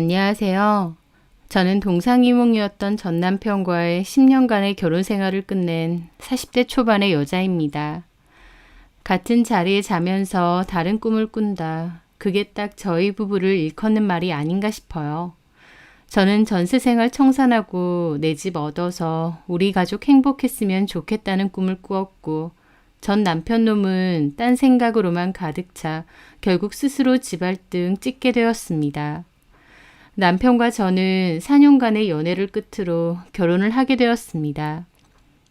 안녕하세요. 저는 동상이몽이었던 전 남편과의 10년간의 결혼 생활을 끝낸 40대 초반의 여자입니다. 같은 자리에 자면서 다른 꿈을 꾼다. 그게 딱 저희 부부를 일컫는 말이 아닌가 싶어요. 저는 전세 생활 청산하고 내 집 얻어서 우리 가족 행복했으면 좋겠다는 꿈을 꾸었고, 전 남편 놈은 딴 생각으로만 가득 차 결국 스스로 집알등 찍게 되었습니다. 남편과 저는 4년간의 연애를 끝으로 결혼을 하게 되었습니다.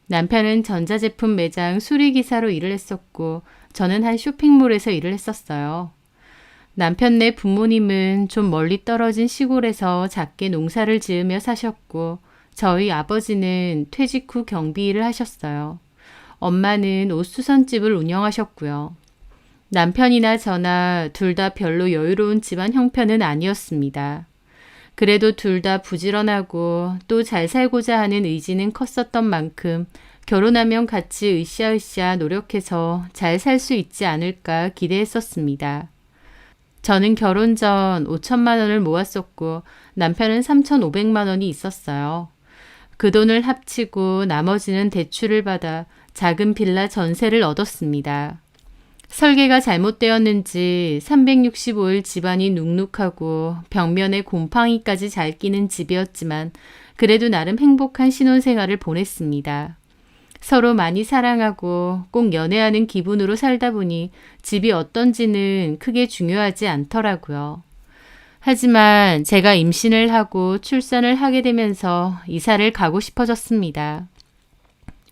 남편은 전자제품 매장 수리기사로 일을 했었고, 저는 한 쇼핑몰에서 일을 했었어요. 남편네 부모님은 좀 멀리 떨어진 시골에서 작게 농사를 지으며 사셨고, 저희 아버지는 퇴직 후 경비 일을 하셨어요. 엄마는 옷수선집을 운영하셨고요. 남편이나 저나 둘 다 별로 여유로운 집안 형편은 아니었습니다. 그래도 둘 다 부지런하고 또 잘 살고자 하는 의지는 컸었던 만큼 결혼하면 같이 으쌰으쌰 노력해서 잘 살 수 있지 않을까 기대했었습니다. 저는 결혼 전 5천만 원을 모았었고 남편은 3,500만 원이 있었어요. 그 돈을 합치고 나머지는 대출을 받아 작은 빌라 전세를 얻었습니다. 설계가 잘못되었는지 365일 집안이 눅눅하고 벽면에 곰팡이까지 잘 끼는 집이었지만 그래도 나름 행복한 신혼생활을 보냈습니다. 서로 많이 사랑하고 꼭 연애하는 기분으로 살다 보니 집이 어떤지는 크게 중요하지 않더라고요. 하지만 제가 임신을 하고 출산을 하게 되면서 이사를 가고 싶어졌습니다.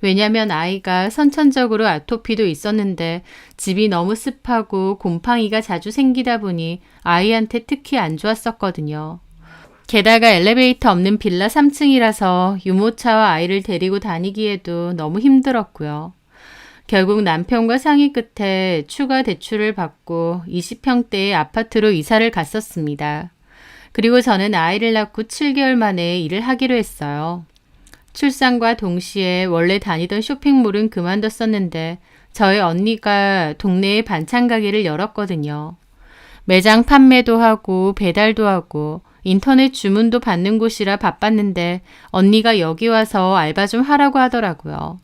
왜냐면 아이가 선천적으로 아토피도 있었는데 집이 너무 습하고 곰팡이가 자주 생기다 보니 아이한테 특히 안 좋았었거든요. 게다가 엘리베이터 없는 빌라 3층이라서 유모차와 아이를 데리고 다니기에도 너무 힘들었고요. 결국 남편과 상의 끝에 추가 대출을 받고 20평대의 아파트로 이사를 갔었습니다. 그리고 저는 아이를 낳고 7개월 만에 일을 하기로 했어요. 출산과 동시에 원래 다니던 쇼핑몰은 그만뒀었는데 저희 언니가 동네에 반찬 가게를 열었거든요. 매장 판매도 하고 배달도 하고 인터넷 주문도 받는 곳이라 바빴는데 언니가 여기 와서 알바 좀 하라고 하더라고요.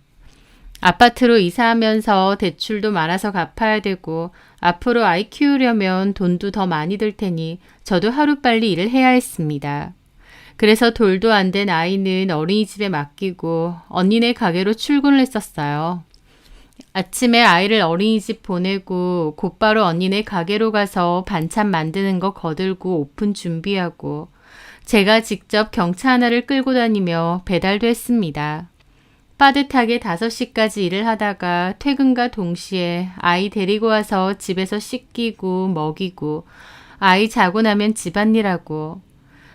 아파트로 이사하면서 대출도 많아서 갚아야 되고 앞으로 아이 키우려면 돈도 더 많이 들 테니 저도 하루빨리 일을 해야 했습니다. 그래서 돌도 안 된 아이는 어린이집에 맡기고 언니네 가게로 출근을 했었어요. 아침에 아이를 어린이집 보내고 곧바로 언니네 가게로 가서 반찬 만드는 거 거들고 오픈 준비하고 제가 직접 경차 하나를 끌고 다니며 배달도 했습니다. 빠듯하게 5시까지 일을 하다가 퇴근과 동시에 아이 데리고 와서 집에서 씻기고 먹이고 아이 자고 나면 집안일하고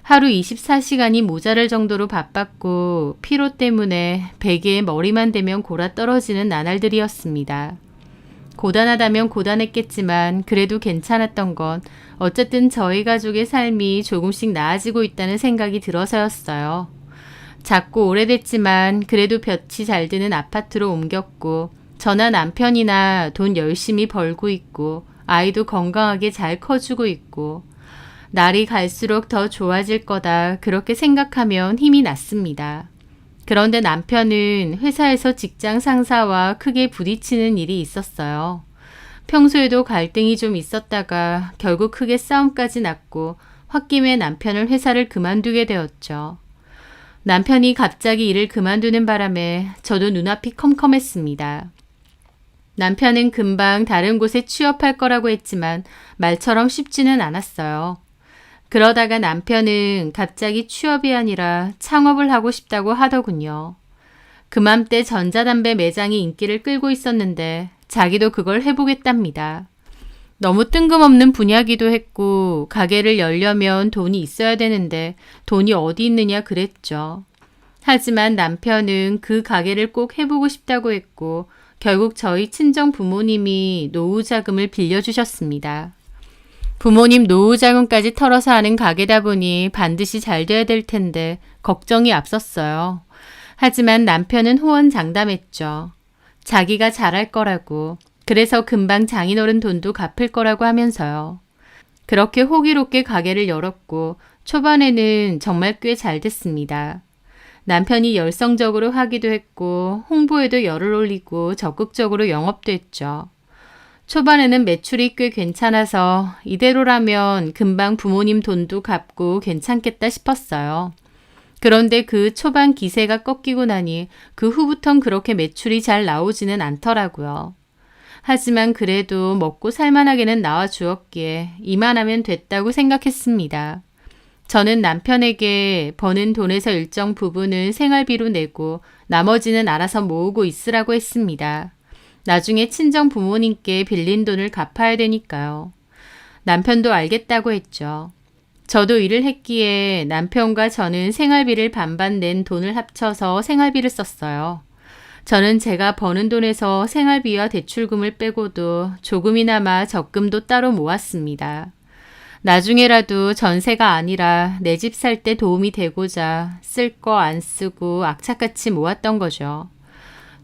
하루 24시간이 모자랄 정도로 바빴고 피로 때문에 베개에 머리만 대면 골아 떨어지는 나날들이었습니다. 고단하다면 고단했겠지만 그래도 괜찮았던 건 어쨌든 저희 가족의 삶이 조금씩 나아지고 있다는 생각이 들어서였어요. 작고 오래됐지만 그래도 볕이 잘 드는 아파트로 옮겼고 저나 남편이나 돈 열심히 벌고 있고 아이도 건강하게 잘 커주고 있고 날이 갈수록 더 좋아질 거다 그렇게 생각하면 힘이 났습니다. 그런데 남편은 회사에서 직장 상사와 크게 부딪히는 일이 있었어요. 평소에도 갈등이 좀 있었다가 결국 크게 싸움까지 났고 홧김에 남편을 회사를 그만두게 되었죠. 남편이 갑자기 일을 그만두는 바람에 저도 눈앞이 컴컴했습니다. 남편은 금방 다른 곳에 취업할 거라고 했지만 말처럼 쉽지는 않았어요. 그러다가 남편은 갑자기 취업이 아니라 창업을 하고 싶다고 하더군요. 그맘때 전자담배 매장이 인기를 끌고 있었는데 자기도 그걸 해보겠답니다. 너무 뜬금없는 분야기도 했고 가게를 열려면 돈이 있어야 되는데 돈이 어디 있느냐 그랬죠. 하지만 남편은 그 가게를 꼭 해보고 싶다고 했고 결국 저희 친정 부모님이 노후 자금을 빌려주셨습니다. 부모님 노후 자금까지 털어서 하는 가게다 보니 반드시 잘 돼야 될 텐데 걱정이 앞섰어요. 하지만 남편은 호언장담했죠. 자기가 잘할 거라고. 그래서 금방 장인어른 돈도 갚을 거라고 하면서요. 그렇게 호기롭게 가게를 열었고 초반에는 정말 꽤 잘 됐습니다. 남편이 열성적으로 하기도 했고 홍보에도 열을 올리고 적극적으로 영업도 했죠. 초반에는 매출이 꽤 괜찮아서 이대로라면 금방 부모님 돈도 갚고 괜찮겠다 싶었어요. 그런데 그 초반 기세가 꺾이고 나니 그 후부턴 그렇게 매출이 잘 나오지는 않더라고요. 하지만 그래도 먹고 살만하게는 나와 주었기에 이만하면 됐다고 생각했습니다. 저는 남편에게 버는 돈에서 일정 부분은 생활비로 내고 나머지는 알아서 모으고 있으라고 했습니다. 나중에 친정 부모님께 빌린 돈을 갚아야 되니까요. 남편도 알겠다고 했죠. 저도 일을 했기에 남편과 저는 생활비를 반반 낸 돈을 합쳐서 생활비를 썼어요. 저는 제가 버는 돈에서 생활비와 대출금을 빼고도 조금이나마 적금도 따로 모았습니다. 나중에라도 전세가 아니라 내 집 살 때 도움이 되고자 쓸 거 안 쓰고 악착같이 모았던 거죠.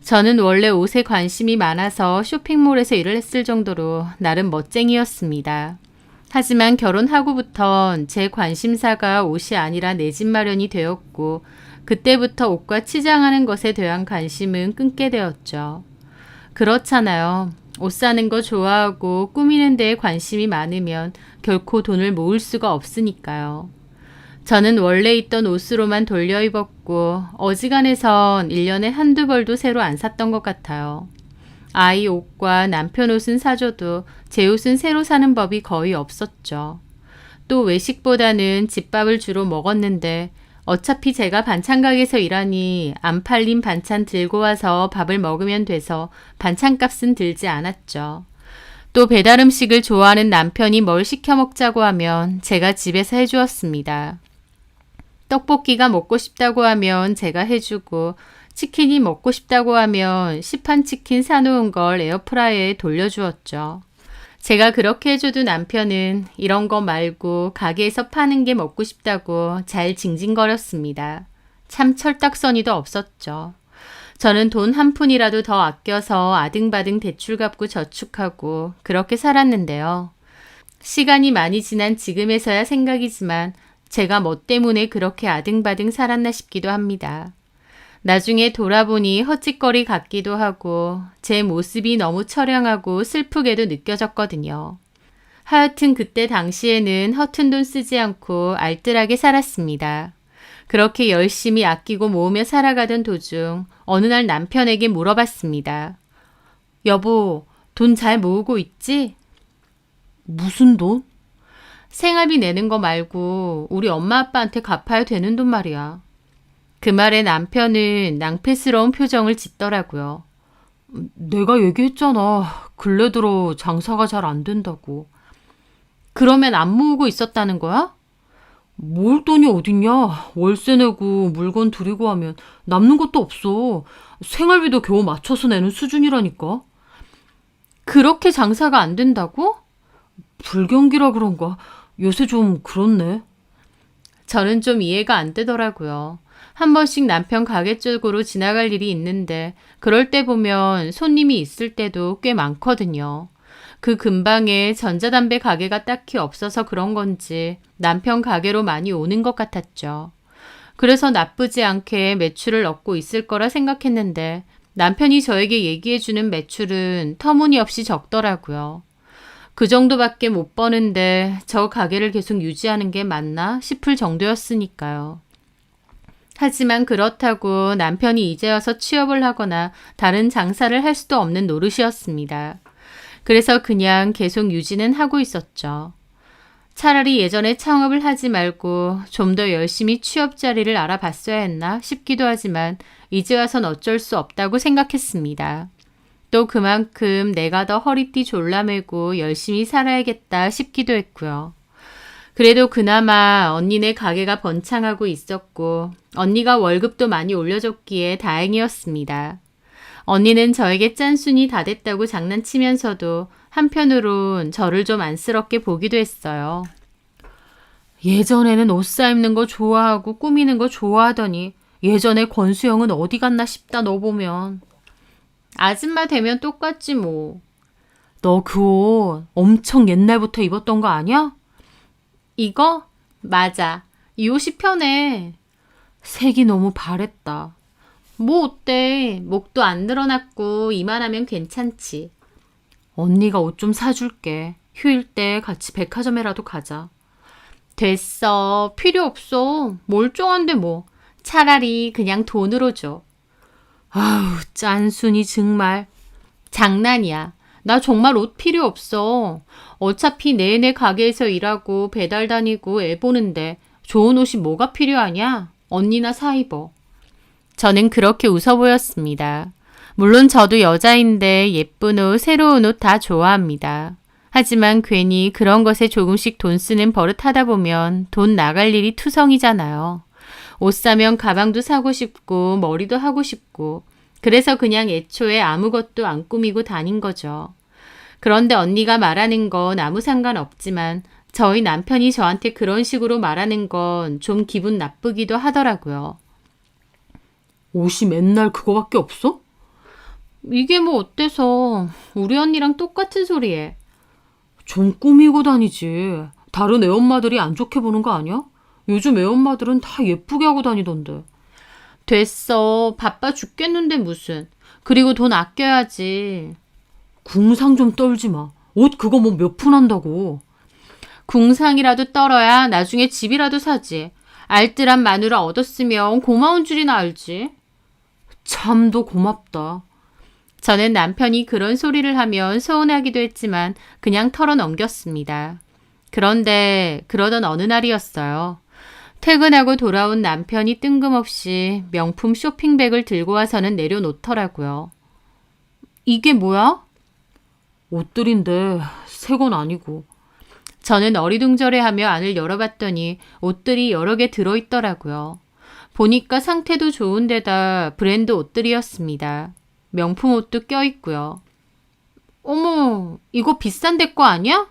저는 원래 옷에 관심이 많아서 쇼핑몰에서 일을 했을 정도로 나름 멋쟁이였습니다. 하지만 결혼하고부턴 제 관심사가 옷이 아니라 내 집 마련이 되었고 그때부터 옷과 치장하는 것에 대한 관심은 끊게 되었죠. 그렇잖아요. 옷 사는 거 좋아하고 꾸미는 데에 관심이 많으면 결코 돈을 모을 수가 없으니까요. 저는 원래 있던 옷으로만 돌려 입었고 어지간해선 1년에 한두 벌도 새로 안 샀던 것 같아요. 아이 옷과 남편 옷은 사줘도 제 옷은 새로 사는 법이 거의 없었죠. 또 외식보다는 집밥을 주로 먹었는데 어차피 제가 반찬 가게에서 일하니 안 팔린 반찬 들고 와서 밥을 먹으면 돼서 반찬값은 들지 않았죠. 또 배달 음식을 좋아하는 남편이 뭘 시켜 먹자고 하면 제가 집에서 해주었습니다. 떡볶이가 먹고 싶다고 하면 제가 해주고 치킨이 먹고 싶다고 하면 시판 치킨 사놓은 걸 에어프라이어에 돌려주었죠. 제가 그렇게 해줘도 남편은 이런 거 말고 가게에서 파는 게 먹고 싶다고 잘 징징거렸습니다. 참 철딱서니도 없었죠. 저는 돈 한 푼이라도 더 아껴서 아등바등 대출 갚고 저축하고 그렇게 살았는데요. 시간이 많이 지난 지금에서야 생각이지만 제가 뭐 때문에 그렇게 아등바등 살았나 싶기도 합니다. 나중에 돌아보니 헛짓거리 같기도 하고 제 모습이 너무 처량하고 슬프게도 느껴졌거든요. 하여튼 그때 당시에는 허튼 돈 쓰지 않고 알뜰하게 살았습니다. 그렇게 열심히 아끼고 모으며 살아가던 도중 어느 날 남편에게 물어봤습니다. 여보, 돈 잘 모으고 있지? 무슨 돈? 생활비 내는 거 말고 우리 엄마 아빠한테 갚아야 되는 돈 말이야. 그 말에 남편은 낭패스러운 표정을 짓더라고요. 내가 얘기했잖아. 근래 들어 장사가 잘 안 된다고. 그러면 안 모으고 있었다는 거야? 모을 돈이 어딨냐. 월세 내고 물건 들이고 하면 남는 것도 없어. 생활비도 겨우 맞춰서 내는 수준이라니까. 그렇게 장사가 안 된다고? 불경기라 그런가. 요새 좀 그렇네. 저는 좀 이해가 안 되더라고요. 한 번씩 남편 가게 쪽으로 지나갈 일이 있는데 그럴 때 보면 손님이 있을 때도 꽤 많거든요. 그 근방에 전자담배 가게가 딱히 없어서 그런 건지 남편 가게로 많이 오는 것 같았죠. 그래서 나쁘지 않게 매출을 얻고 있을 거라 생각했는데 남편이 저에게 얘기해주는 매출은 터무니없이 적더라고요. 그 정도밖에 못 버는데 저 가게를 계속 유지하는 게 맞나 싶을 정도였으니까요. 하지만 그렇다고 남편이 이제 와서 취업을 하거나 다른 장사를 할 수도 없는 노릇이었습니다. 그래서 그냥 계속 유지는 하고 있었죠. 차라리 예전에 창업을 하지 말고 좀 더 열심히 취업 자리를 알아봤어야 했나 싶기도 하지만 이제 와선 어쩔 수 없다고 생각했습니다. 또 그만큼 내가 더 허리띠 졸라매고 열심히 살아야겠다 싶기도 했고요. 그래도 그나마 언니네 가게가 번창하고 있었고 언니가 월급도 많이 올려줬기에 다행이었습니다. 언니는 저에게 짠순이 다 됐다고 장난치면서도 한편으론 저를 좀 안쓰럽게 보기도 했어요. 예전에는 옷 사입는 거 좋아하고 꾸미는 거 좋아하더니 예전에 권수영은 어디 갔나 싶다 너 보면. 아줌마 되면 똑같지 뭐. 너 그 옷 엄청 옛날부터 입었던 거 아니야? 이거? 맞아. 이 옷이 편해. 색이 너무 바랬다. 뭐 어때? 목도 안 늘어났고 이만하면 괜찮지. 언니가 옷 좀 사줄게. 휴일 때 같이 백화점에라도 가자. 됐어. 필요 없어. 멀쩡한데 뭐. 차라리 그냥 돈으로 줘. 아우, 짠순이 정말. 장난이야. 나 정말 옷 필요 없어. 어차피 내내 가게에서 일하고 배달 다니고 애 보는데 좋은 옷이 뭐가 필요하냐? 언니나 사 입어. 저는 그렇게 웃어 보였습니다. 물론 저도 여자인데 예쁜 옷, 새로운 옷 다 좋아합니다. 하지만 괜히 그런 것에 조금씩 돈 쓰는 버릇 하다 보면 돈 나갈 일이 투성이잖아요. 옷 사면 가방도 사고 싶고 머리도 하고 싶고 그래서 그냥 애초에 아무것도 안 꾸미고 다닌 거죠. 그런데 언니가 말하는 건 아무 상관없지만 저희 남편이 저한테 그런 식으로 말하는 건 좀 기분 나쁘기도 하더라고요. 옷이 맨날 그거밖에 없어? 이게 뭐 어때서 우리 언니랑 똑같은 소리에. 좀 꾸미고 다니지. 다른 애엄마들이 안 좋게 보는 거 아니야? 요즘 애엄마들은 다 예쁘게 하고 다니던데. 됐어. 바빠 죽겠는데 무슨. 그리고 돈 아껴야지. 궁상 좀 떨지 마. 옷 그거 뭐 몇 푼 한다고. 궁상이라도 떨어야 나중에 집이라도 사지. 알뜰한 마누라 얻었으면 고마운 줄이나 알지. 참도 고맙다. 저는 남편이 그런 소리를 하면 서운하기도 했지만 그냥 털어넘겼습니다. 그런데 그러던 어느 날이었어요. 퇴근하고 돌아온 남편이 뜬금없이 명품 쇼핑백을 들고 와서는 내려놓더라고요. 이게 뭐야? 옷들인데 새 건 아니고. 저는 어리둥절해하며 안을 열어봤더니 옷들이 여러 개 들어있더라고요. 보니까 상태도 좋은 데다 브랜드 옷들이었습니다. 명품 옷도 껴있고요. 어머, 이거 비싼 데 거 아니야?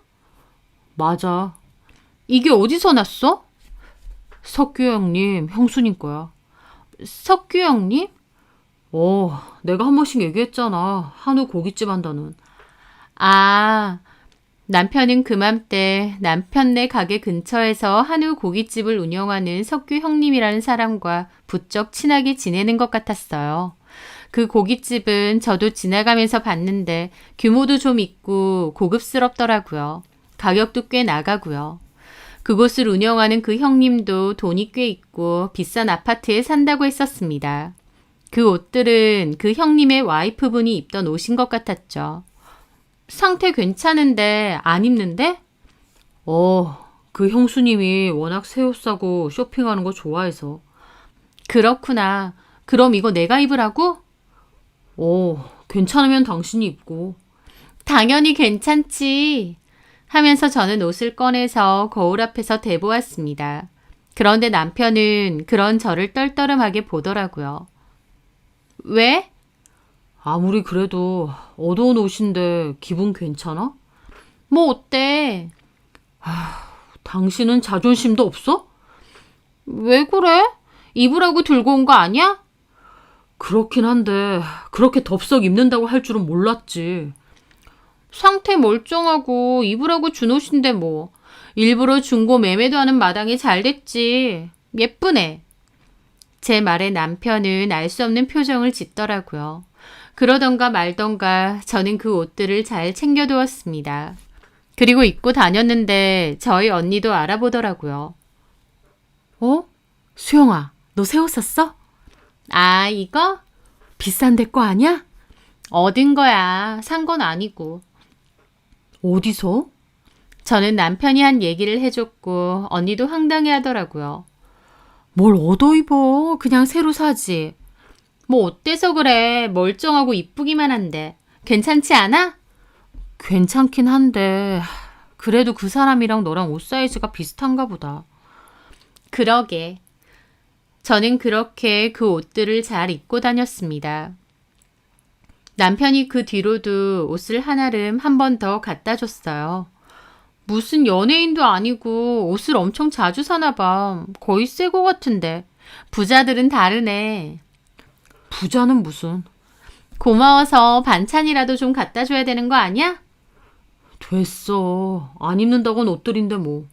맞아. 이게 어디서 났어? 석규 형님, 형수님 거야. 석규 형님? 내가 한 번씩 얘기했잖아. 한우 고깃집 한다는. 아, 남편은 그맘때 남편네 가게 근처에서 한우 고깃집을 운영하는 석규 형님이라는 사람과 부쩍 친하게 지내는 것 같았어요. 그 고깃집은 저도 지나가면서 봤는데 규모도 좀 있고 고급스럽더라고요. 가격도 꽤 나가고요. 그곳을 운영하는 그 형님도 돈이 꽤 있고 비싼 아파트에 산다고 했었습니다. 그 옷들은 그 형님의 와이프분이 입던 옷인 것 같았죠. 상태 괜찮은데 안 입는데? 그 형수님이 워낙 새 옷 사고 쇼핑하는 거 좋아해서. 그렇구나. 그럼 이거 내가 입으라고? 괜찮으면 당신이 입고. 당연히 괜찮지. 하면서 저는 옷을 꺼내서 거울 앞에서 대보았습니다. 그런데 남편은 그런 저를 떨떠름하게 보더라고요. 왜? 아무리 그래도 어두운 옷인데 기분 괜찮아? 뭐 어때? 당신은 자존심도 없어? 왜 그래? 입으라고 들고 온 거 아니야? 그렇긴 한데 그렇게 덥석 입는다고 할 줄은 몰랐지. 상태 멀쩡하고 입으라고 준 옷인데 뭐. 일부러 중고 매매도 하는 마당에 잘 됐지. 예쁘네. 제 말에 남편은 알 수 없는 표정을 짓더라고요. 그러던가 말던가 저는 그 옷들을 잘 챙겨두었습니다. 그리고 입고 다녔는데 저희 언니도 알아보더라고요. 수영아, 너 새 옷 샀어? 아, 이거? 비싼 데 거 아니야? 얻은 거야. 산 건 아니고. 어디서? 저는 남편이 한 얘기를 해줬고 언니도 황당해 하더라고요. 뭘 얻어 입어. 그냥 새로 사지. 뭐 어때서 그래. 멀쩡하고 이쁘기만 한데. 괜찮지 않아? 괜찮긴 한데 그래도 그 사람이랑 너랑 옷 사이즈가 비슷한가 보다. 그러게. 저는 그렇게 그 옷들을 잘 입고 다녔습니다. 남편이 그 뒤로도 옷을 한아름 한 번 더 갖다 줬어요. 무슨 연예인도 아니고 옷을 엄청 자주 사나 봐. 거의 새 거 같은데. 부자들은 다르네. 부자는 무슨. 고마워서 반찬이라도 좀 갖다 줘야 되는 거 아니야? 됐어. 안 입는다곤 옷들인데 뭐.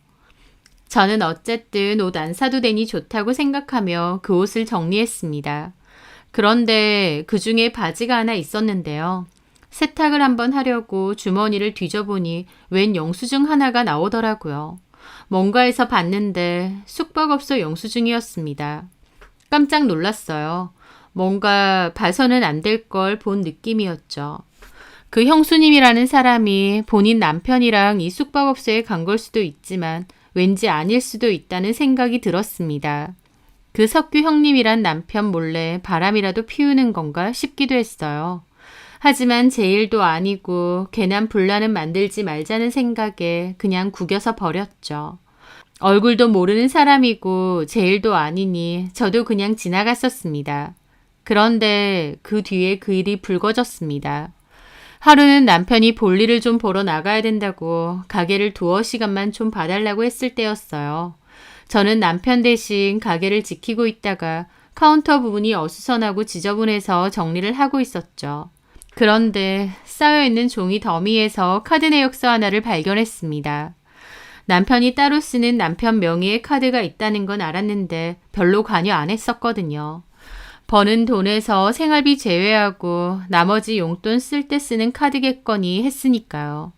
저는 어쨌든 옷 안 사도 되니 좋다고 생각하며 그 옷을 정리했습니다. 그런데 그 중에 바지가 하나 있었는데요. 세탁을 한번 하려고 주머니를 뒤져보니 웬 영수증 하나가 나오더라고요. 뭔가에서 봤는데 숙박업소 영수증이었습니다. 깜짝 놀랐어요. 뭔가 봐서는 안 될 걸 본 느낌이었죠. 그 형수님이라는 사람이 본인 남편이랑 이 숙박업소에 간 걸 수도 있지만 왠지 아닐 수도 있다는 생각이 들었습니다. 그 석규 형님이란 남편 몰래 바람이라도 피우는 건가 싶기도 했어요. 하지만 제 일도 아니고 괜한 분란은 만들지 말자는 생각에 그냥 구겨서 버렸죠. 얼굴도 모르는 사람이고 제 일도 아니니 저도 그냥 지나갔었습니다. 그런데 그 뒤에 그 일이 불거졌습니다. 하루는 남편이 볼일을 좀 보러 나가야 된다고 가게를 두어 시간만 좀 봐달라고 했을 때였어요. 저는 남편 대신 가게를 지키고 있다가 카운터 부분이 어수선하고 지저분해서 정리를 하고 있었죠. 그런데 쌓여있는 종이 더미에서 카드 내역서 하나를 발견했습니다. 남편이 따로 쓰는 남편 명의의 카드가 있다는 건 알았는데 별로 관여 안 했었거든요. 버는 돈에서 생활비 제외하고 나머지 용돈 쓸 때 쓰는 카드겠거니 했으니까요.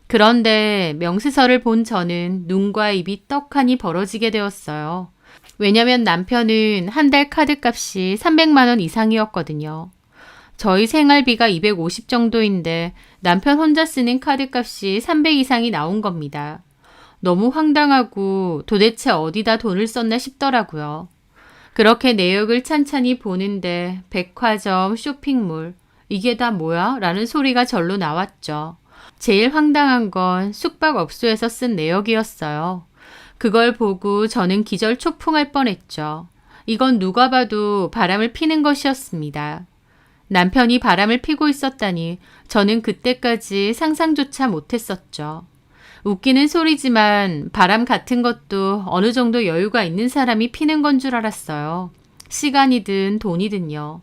그런데 명세서를 본 저는 눈과 입이 떡하니 벌어지게 되었어요. 왜냐면 남편은 한 달 카드값이 300만 원 이상이었거든요. 저희 생활비가 250 정도인데 남편 혼자 쓰는 카드값이 300 이상이 나온 겁니다. 너무 황당하고 도대체 어디다 돈을 썼나 싶더라고요. 그렇게 내역을 찬찬히 보는데 백화점, 쇼핑몰, 이게 다 뭐야? 라는 소리가 절로 나왔죠. 제일 황당한 건 숙박업소에서 쓴 내역이었어요. 그걸 보고 저는 기절초풍할 뻔했죠. 이건 누가 봐도 바람을 피는 것이었습니다. 남편이 바람을 피고 있었다니 저는 그때까지 상상조차 못했었죠. 웃기는 소리지만 바람 같은 것도 어느 정도 여유가 있는 사람이 피는 건 줄 알았어요. 시간이든 돈이든요.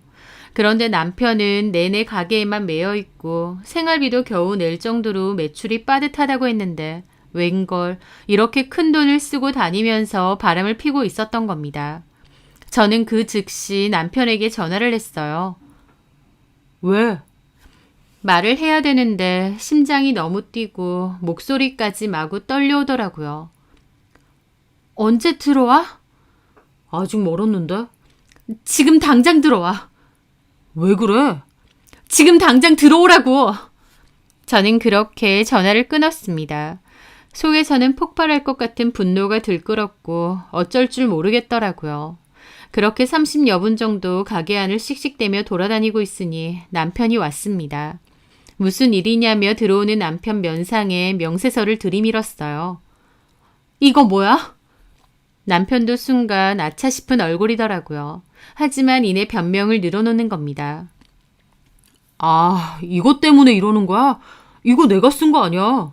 그런데 남편은 내내 가게에만 매여 있고 생활비도 겨우 낼 정도로 매출이 빠듯하다고 했는데 웬걸 이렇게 큰 돈을 쓰고 다니면서 바람을 피고 있었던 겁니다. 저는 그 즉시 남편에게 전화를 했어요. 왜? 말을 해야 되는데 심장이 너무 뛰고 목소리까지 마구 떨려오더라고요. 언제 들어와? 아직 멀었는데. 지금 당장 들어와. 왜 그래? 지금 당장 들어오라고. 저는 그렇게 전화를 끊었습니다. 속에서는 폭발할 것 같은 분노가 들끓었고 어쩔 줄 모르겠더라고요. 그렇게 30여 분 정도 가게 안을 씩씩대며 돌아다니고 있으니 남편이 왔습니다. 무슨 일이냐며 들어오는 남편 면상에 명세서를 들이밀었어요. 이거 뭐야? 남편도 순간 아차 싶은 얼굴이더라고요. 하지만 이내 변명을 늘어놓는 겁니다. 아, 이것 때문에 이러는 거야? 이거 내가 쓴 거 아니야.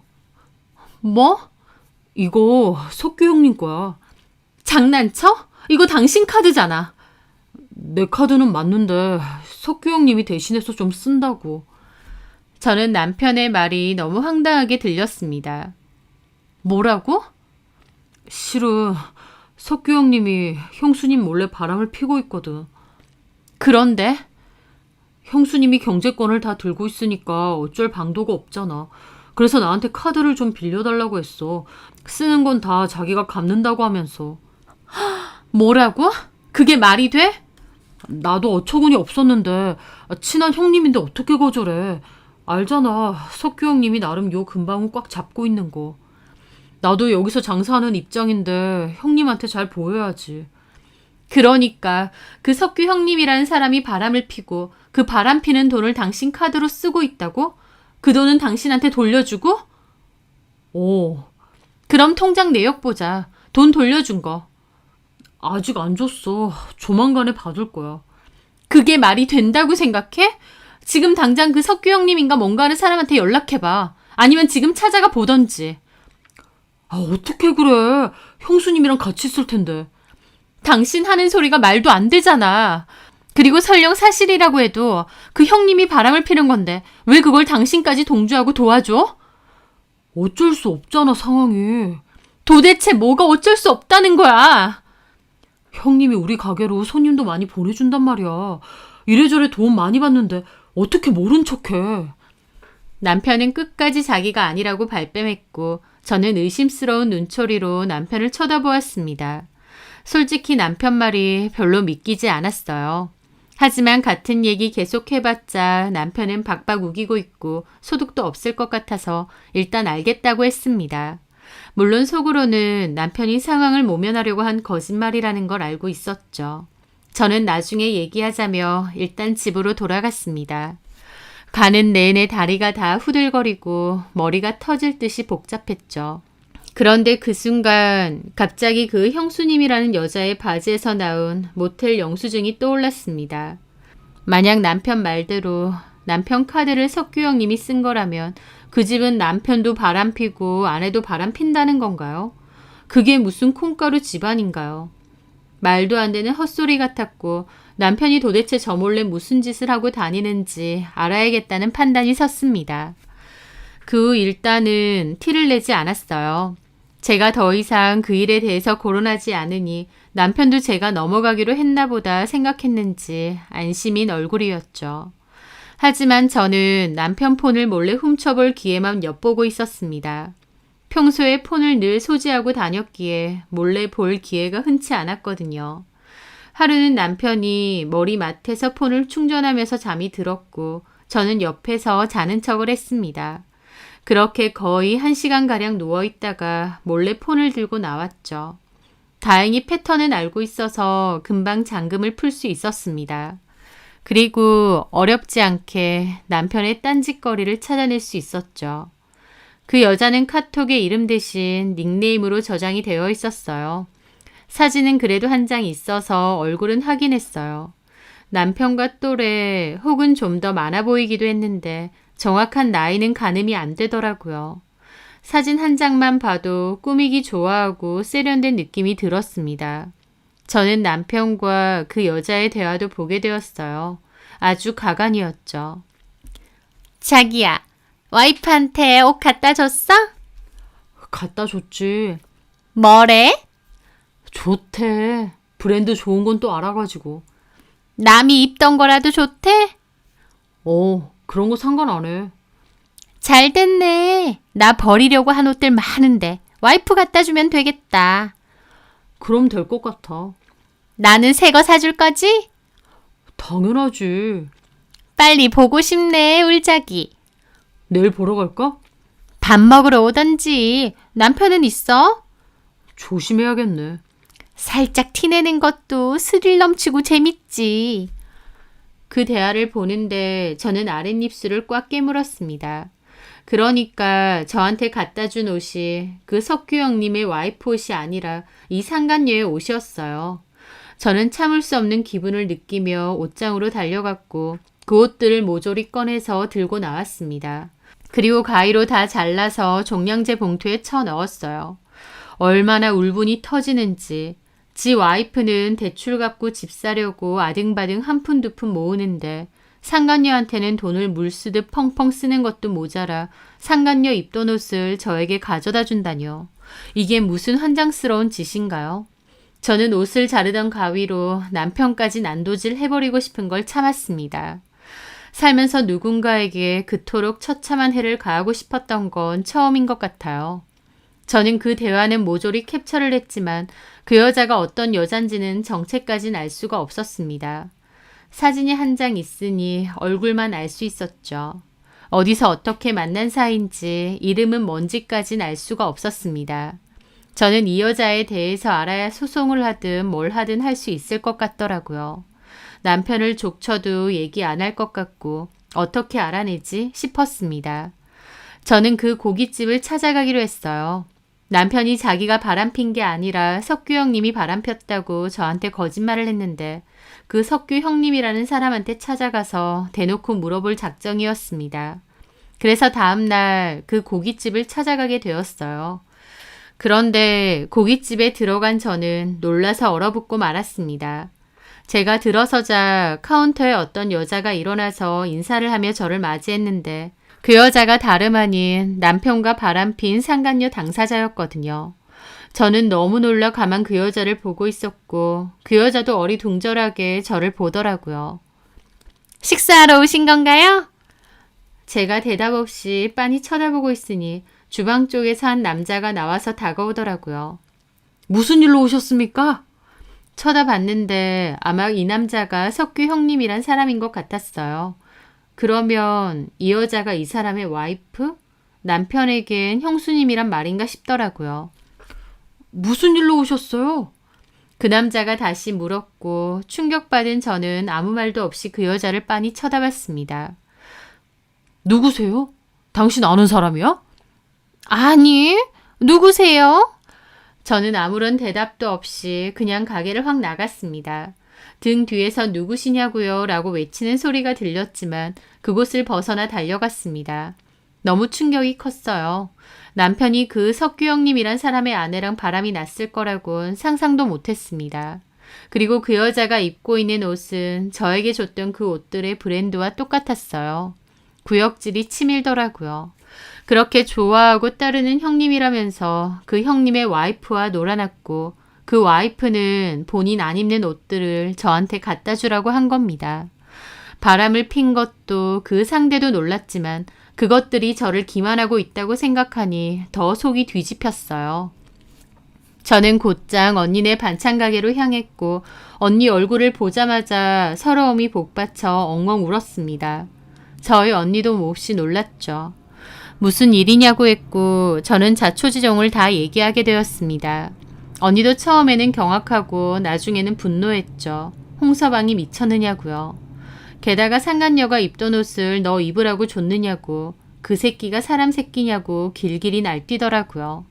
뭐? 이거 석규 형님 거야. 장난쳐? 이거 당신 카드잖아. 내 카드는 맞는데 석규 형님이 대신해서 좀 쓴다고. 저는 남편의 말이 너무 황당하게 들렸습니다. 뭐라고? 실은 석규 형님이 형수님 몰래 바람을 피고 있거든. 그런데? 형수님이 경제권을 다 들고 있으니까 어쩔 방도가 없잖아. 그래서 나한테 카드를 좀 빌려달라고 했어. 쓰는 건 다 자기가 갚는다고 하면서. 뭐라고? 그게 말이 돼? 나도 어처구니 없었는데 친한 형님인데 어떻게 거절해. 알잖아. 석규 형님이 나름 요 근방을 꽉 잡고 있는 거. 나도 여기서 장사하는 입장인데 형님한테 잘 보여야지. 그러니까 그 석규 형님이라는 사람이 바람을 피고 그 바람 피는 돈을 당신 카드로 쓰고 있다고? 그 돈은 당신한테 돌려주고? 오. 그럼 통장 내역 보자. 돈 돌려준 거. 아직 안 줬어. 조만간에 받을 거야. 그게 말이 된다고 생각해? 지금 당장 그 석규 형님인가 뭔가 하는 사람한테 연락해봐. 아니면 지금 찾아가 보던지. 아, 어떻게 그래. 형수님이랑 같이 있을 텐데. 당신 하는 소리가 말도 안 되잖아. 그리고 설령 사실이라고 해도 그 형님이 바람을 피는 건데 왜 그걸 당신까지 동조하고 도와줘? 어쩔 수 없잖아, 상황이. 도대체 뭐가 어쩔 수 없다는 거야? 형님이 우리 가게로 손님도 많이 보내준단 말이야. 이래저래 도움 많이 받는데 어떻게 모른 척해. 남편은 끝까지 자기가 아니라고 발뺌했고 저는 의심스러운 눈초리로 남편을 쳐다보았습니다. 솔직히 남편 말이 별로 믿기지 않았어요. 하지만 같은 얘기 계속 해봤자 남편은 박박 우기고 있고 소득도 없을 것 같아서 일단 알겠다고 했습니다. 물론 속으로는 남편이 상황을 모면하려고 한 거짓말이라는 걸 알고 있었죠. 저는 나중에 얘기하자며 일단 집으로 돌아갔습니다. 가는 내내 다리가 다 후들거리고 머리가 터질 듯이 복잡했죠. 그런데 그 순간 갑자기 그 형수님이라는 여자의 바지에서 나온 모텔 영수증이 떠올랐습니다. 만약 남편 말대로 남편 카드를 석규 형님이 쓴 거라면 그 집은 남편도 바람피고 아내도 바람핀다는 건가요? 그게 무슨 콩가루 집안인가요? 말도 안 되는 헛소리 같았고 남편이 도대체 저 몰래 무슨 짓을 하고 다니는지 알아야겠다는 판단이 섰습니다. 그 후 일단은 티를 내지 않았어요. 제가 더 이상 그 일에 대해서 거론하지 않으니 남편도 제가 넘어가기로 했나 보다 생각했는지 안심인 얼굴이었죠. 하지만 저는 남편 폰을 몰래 훔쳐볼 기회만 엿보고 있었습니다. 평소에 폰을 늘 소지하고 다녔기에 몰래 볼 기회가 흔치 않았거든요. 하루는 남편이 머리맡에서 폰을 충전하면서 잠이 들었고 저는 옆에서 자는 척을 했습니다. 그렇게 거의 1시간가량 누워있다가 몰래 폰을 들고 나왔죠. 다행히 패턴은 알고 있어서 금방 잠금을 풀 수 있었습니다. 그리고 어렵지 않게 남편의 딴짓거리를 찾아낼 수 있었죠. 그 여자는 카톡에 이름 대신 닉네임으로 저장이 되어 있었어요. 사진은 그래도 한 장 있어서 얼굴은 확인했어요. 남편과 또래 혹은 좀 더 많아 보이기도 했는데 정확한 나이는 가늠이 안 되더라고요. 사진 한 장만 봐도 꾸미기 좋아하고 세련된 느낌이 들었습니다. 저는 남편과 그 여자의 대화도 보게 되었어요. 아주 가관이었죠. 자기야, 와이프한테 옷 갖다 줬어? 갖다 줬지. 뭐래? 좋대. 브랜드 좋은 건 또 알아가지고. 남이 입던 거라도 좋대? 그런 거 상관 안 해. 잘 됐네. 나 버리려고 한 옷들 많은데 와이프 갖다 주면 되겠다. 그럼 될 것 같아. 나는 새 거 사줄 거지? 당연하지. 빨리 보고 싶네, 울자기. 내일 보러 갈까? 밥 먹으러 오던지. 남편은 있어? 조심해야겠네. 살짝 티내는 것도 스릴 넘치고 재밌지. 그 대화를 보는데 저는 아랫입술을 꽉 깨물었습니다. 그러니까 저한테 갖다 준 옷이 그 석규 형님의 와이프 옷이 아니라 이 상간녀의 옷이었어요. 저는 참을 수 없는 기분을 느끼며 옷장으로 달려갔고 그 옷들을 모조리 꺼내서 들고 나왔습니다. 그리고 가위로 다 잘라서 종량제 봉투에 쳐 넣었어요. 얼마나 울분이 터지는지. 지 와이프는 대출 갚고 집 사려고 아등바등 한 푼 두 푼 모으는데 상간녀한테는 돈을 물쓰듯 펑펑 쓰는 것도 모자라 상간녀 입던 옷을 저에게 가져다 준다뇨. 이게 무슨 환장스러운 짓인가요? 저는 옷을 자르던 가위로 남편까지 난도질 해버리고 싶은 걸 참았습니다. 살면서 누군가에게 그토록 처참한 해를 가하고 싶었던 건 처음인 것 같아요. 저는 그 대화는 모조리 캡처를 했지만 그 여자가 어떤 여잔지는 정체까진 알 수가 없었습니다. 사진이 한 장 있으니 얼굴만 알 수 있었죠. 어디서 어떻게 만난 사이인지 이름은 뭔지까진 알 수가 없었습니다. 저는 이 여자에 대해서 알아야 소송을 하든 뭘 하든 할 수 있을 것 같더라고요. 남편을 족쳐도 얘기 안 할 것 같고 어떻게 알아내지 싶었습니다. 저는 그 고깃집을 찾아가기로 했어요. 남편이 자기가 바람핀 게 아니라 석규 형님이 바람폈다고 저한테 거짓말을 했는데 그 석규 형님이라는 사람한테 찾아가서 대놓고 물어볼 작정이었습니다. 그래서 다음날 그 고깃집을 찾아가게 되었어요. 그런데 고깃집에 들어간 저는 놀라서 얼어붙고 말았습니다. 제가 들어서자 카운터에 어떤 여자가 일어나서 인사를 하며 저를 맞이했는데 그 여자가 다름 아닌 남편과 바람핀 상간녀 당사자였거든요. 저는 너무 놀라 가만 그 여자를 보고 있었고 그 여자도 어리둥절하게 저를 보더라고요. 식사하러 오신 건가요? 제가 대답 없이 빤히 쳐다보고 있으니 주방 쪽에서 한 남자가 나와서 다가오더라고요. 무슨 일로 오셨습니까? 쳐다봤는데 아마 이 남자가 석규 형님이란 사람인 것 같았어요. 그러면 이 여자가 이 사람의 와이프? 남편에겐 형수님이란 말인가 싶더라고요. 무슨 일로 오셨어요? 그 남자가 다시 물었고 충격받은 저는 아무 말도 없이 그 여자를 빤히 쳐다봤습니다. 누구세요? 당신 아는 사람이야? 아니, 누구세요? 저는 아무런 대답도 없이 그냥 가게를 확 나갔습니다. 등 뒤에서 누구시냐고요? 라고 외치는 소리가 들렸지만 그곳을 벗어나 달려갔습니다. 너무 충격이 컸어요. 남편이 그 석규 형님이란 사람의 아내랑 바람이 났을 거라곤 상상도 못했습니다. 그리고 그 여자가 입고 있는 옷은 저에게 줬던 그 옷들의 브랜드와 똑같았어요. 구역질이 치밀더라고요. 그렇게 좋아하고 따르는 형님이라면서 그 형님의 와이프와 놀아났고 그 와이프는 본인 안 입는 옷들을 저한테 갖다 주라고 한 겁니다. 바람을 핀 것도 그 상대도 놀랐지만 그것들이 저를 기만하고 있다고 생각하니 더 속이 뒤집혔어요. 저는 곧장 언니네 반찬 가게로 향했고 언니 얼굴을 보자마자 서러움이 복받쳐 엉엉 울었습니다. 저희 언니도 몹시 놀랐죠. 무슨 일이냐고 했고 저는 자초지종을 다 얘기하게 되었습니다. 언니도 처음에는 경악하고 나중에는 분노했죠. 홍서방이 미쳤느냐고요. 게다가 상간녀가 입던 옷을 너 입으라고 줬느냐고 그 새끼가 사람 새끼냐고 길길이 날뛰더라고요.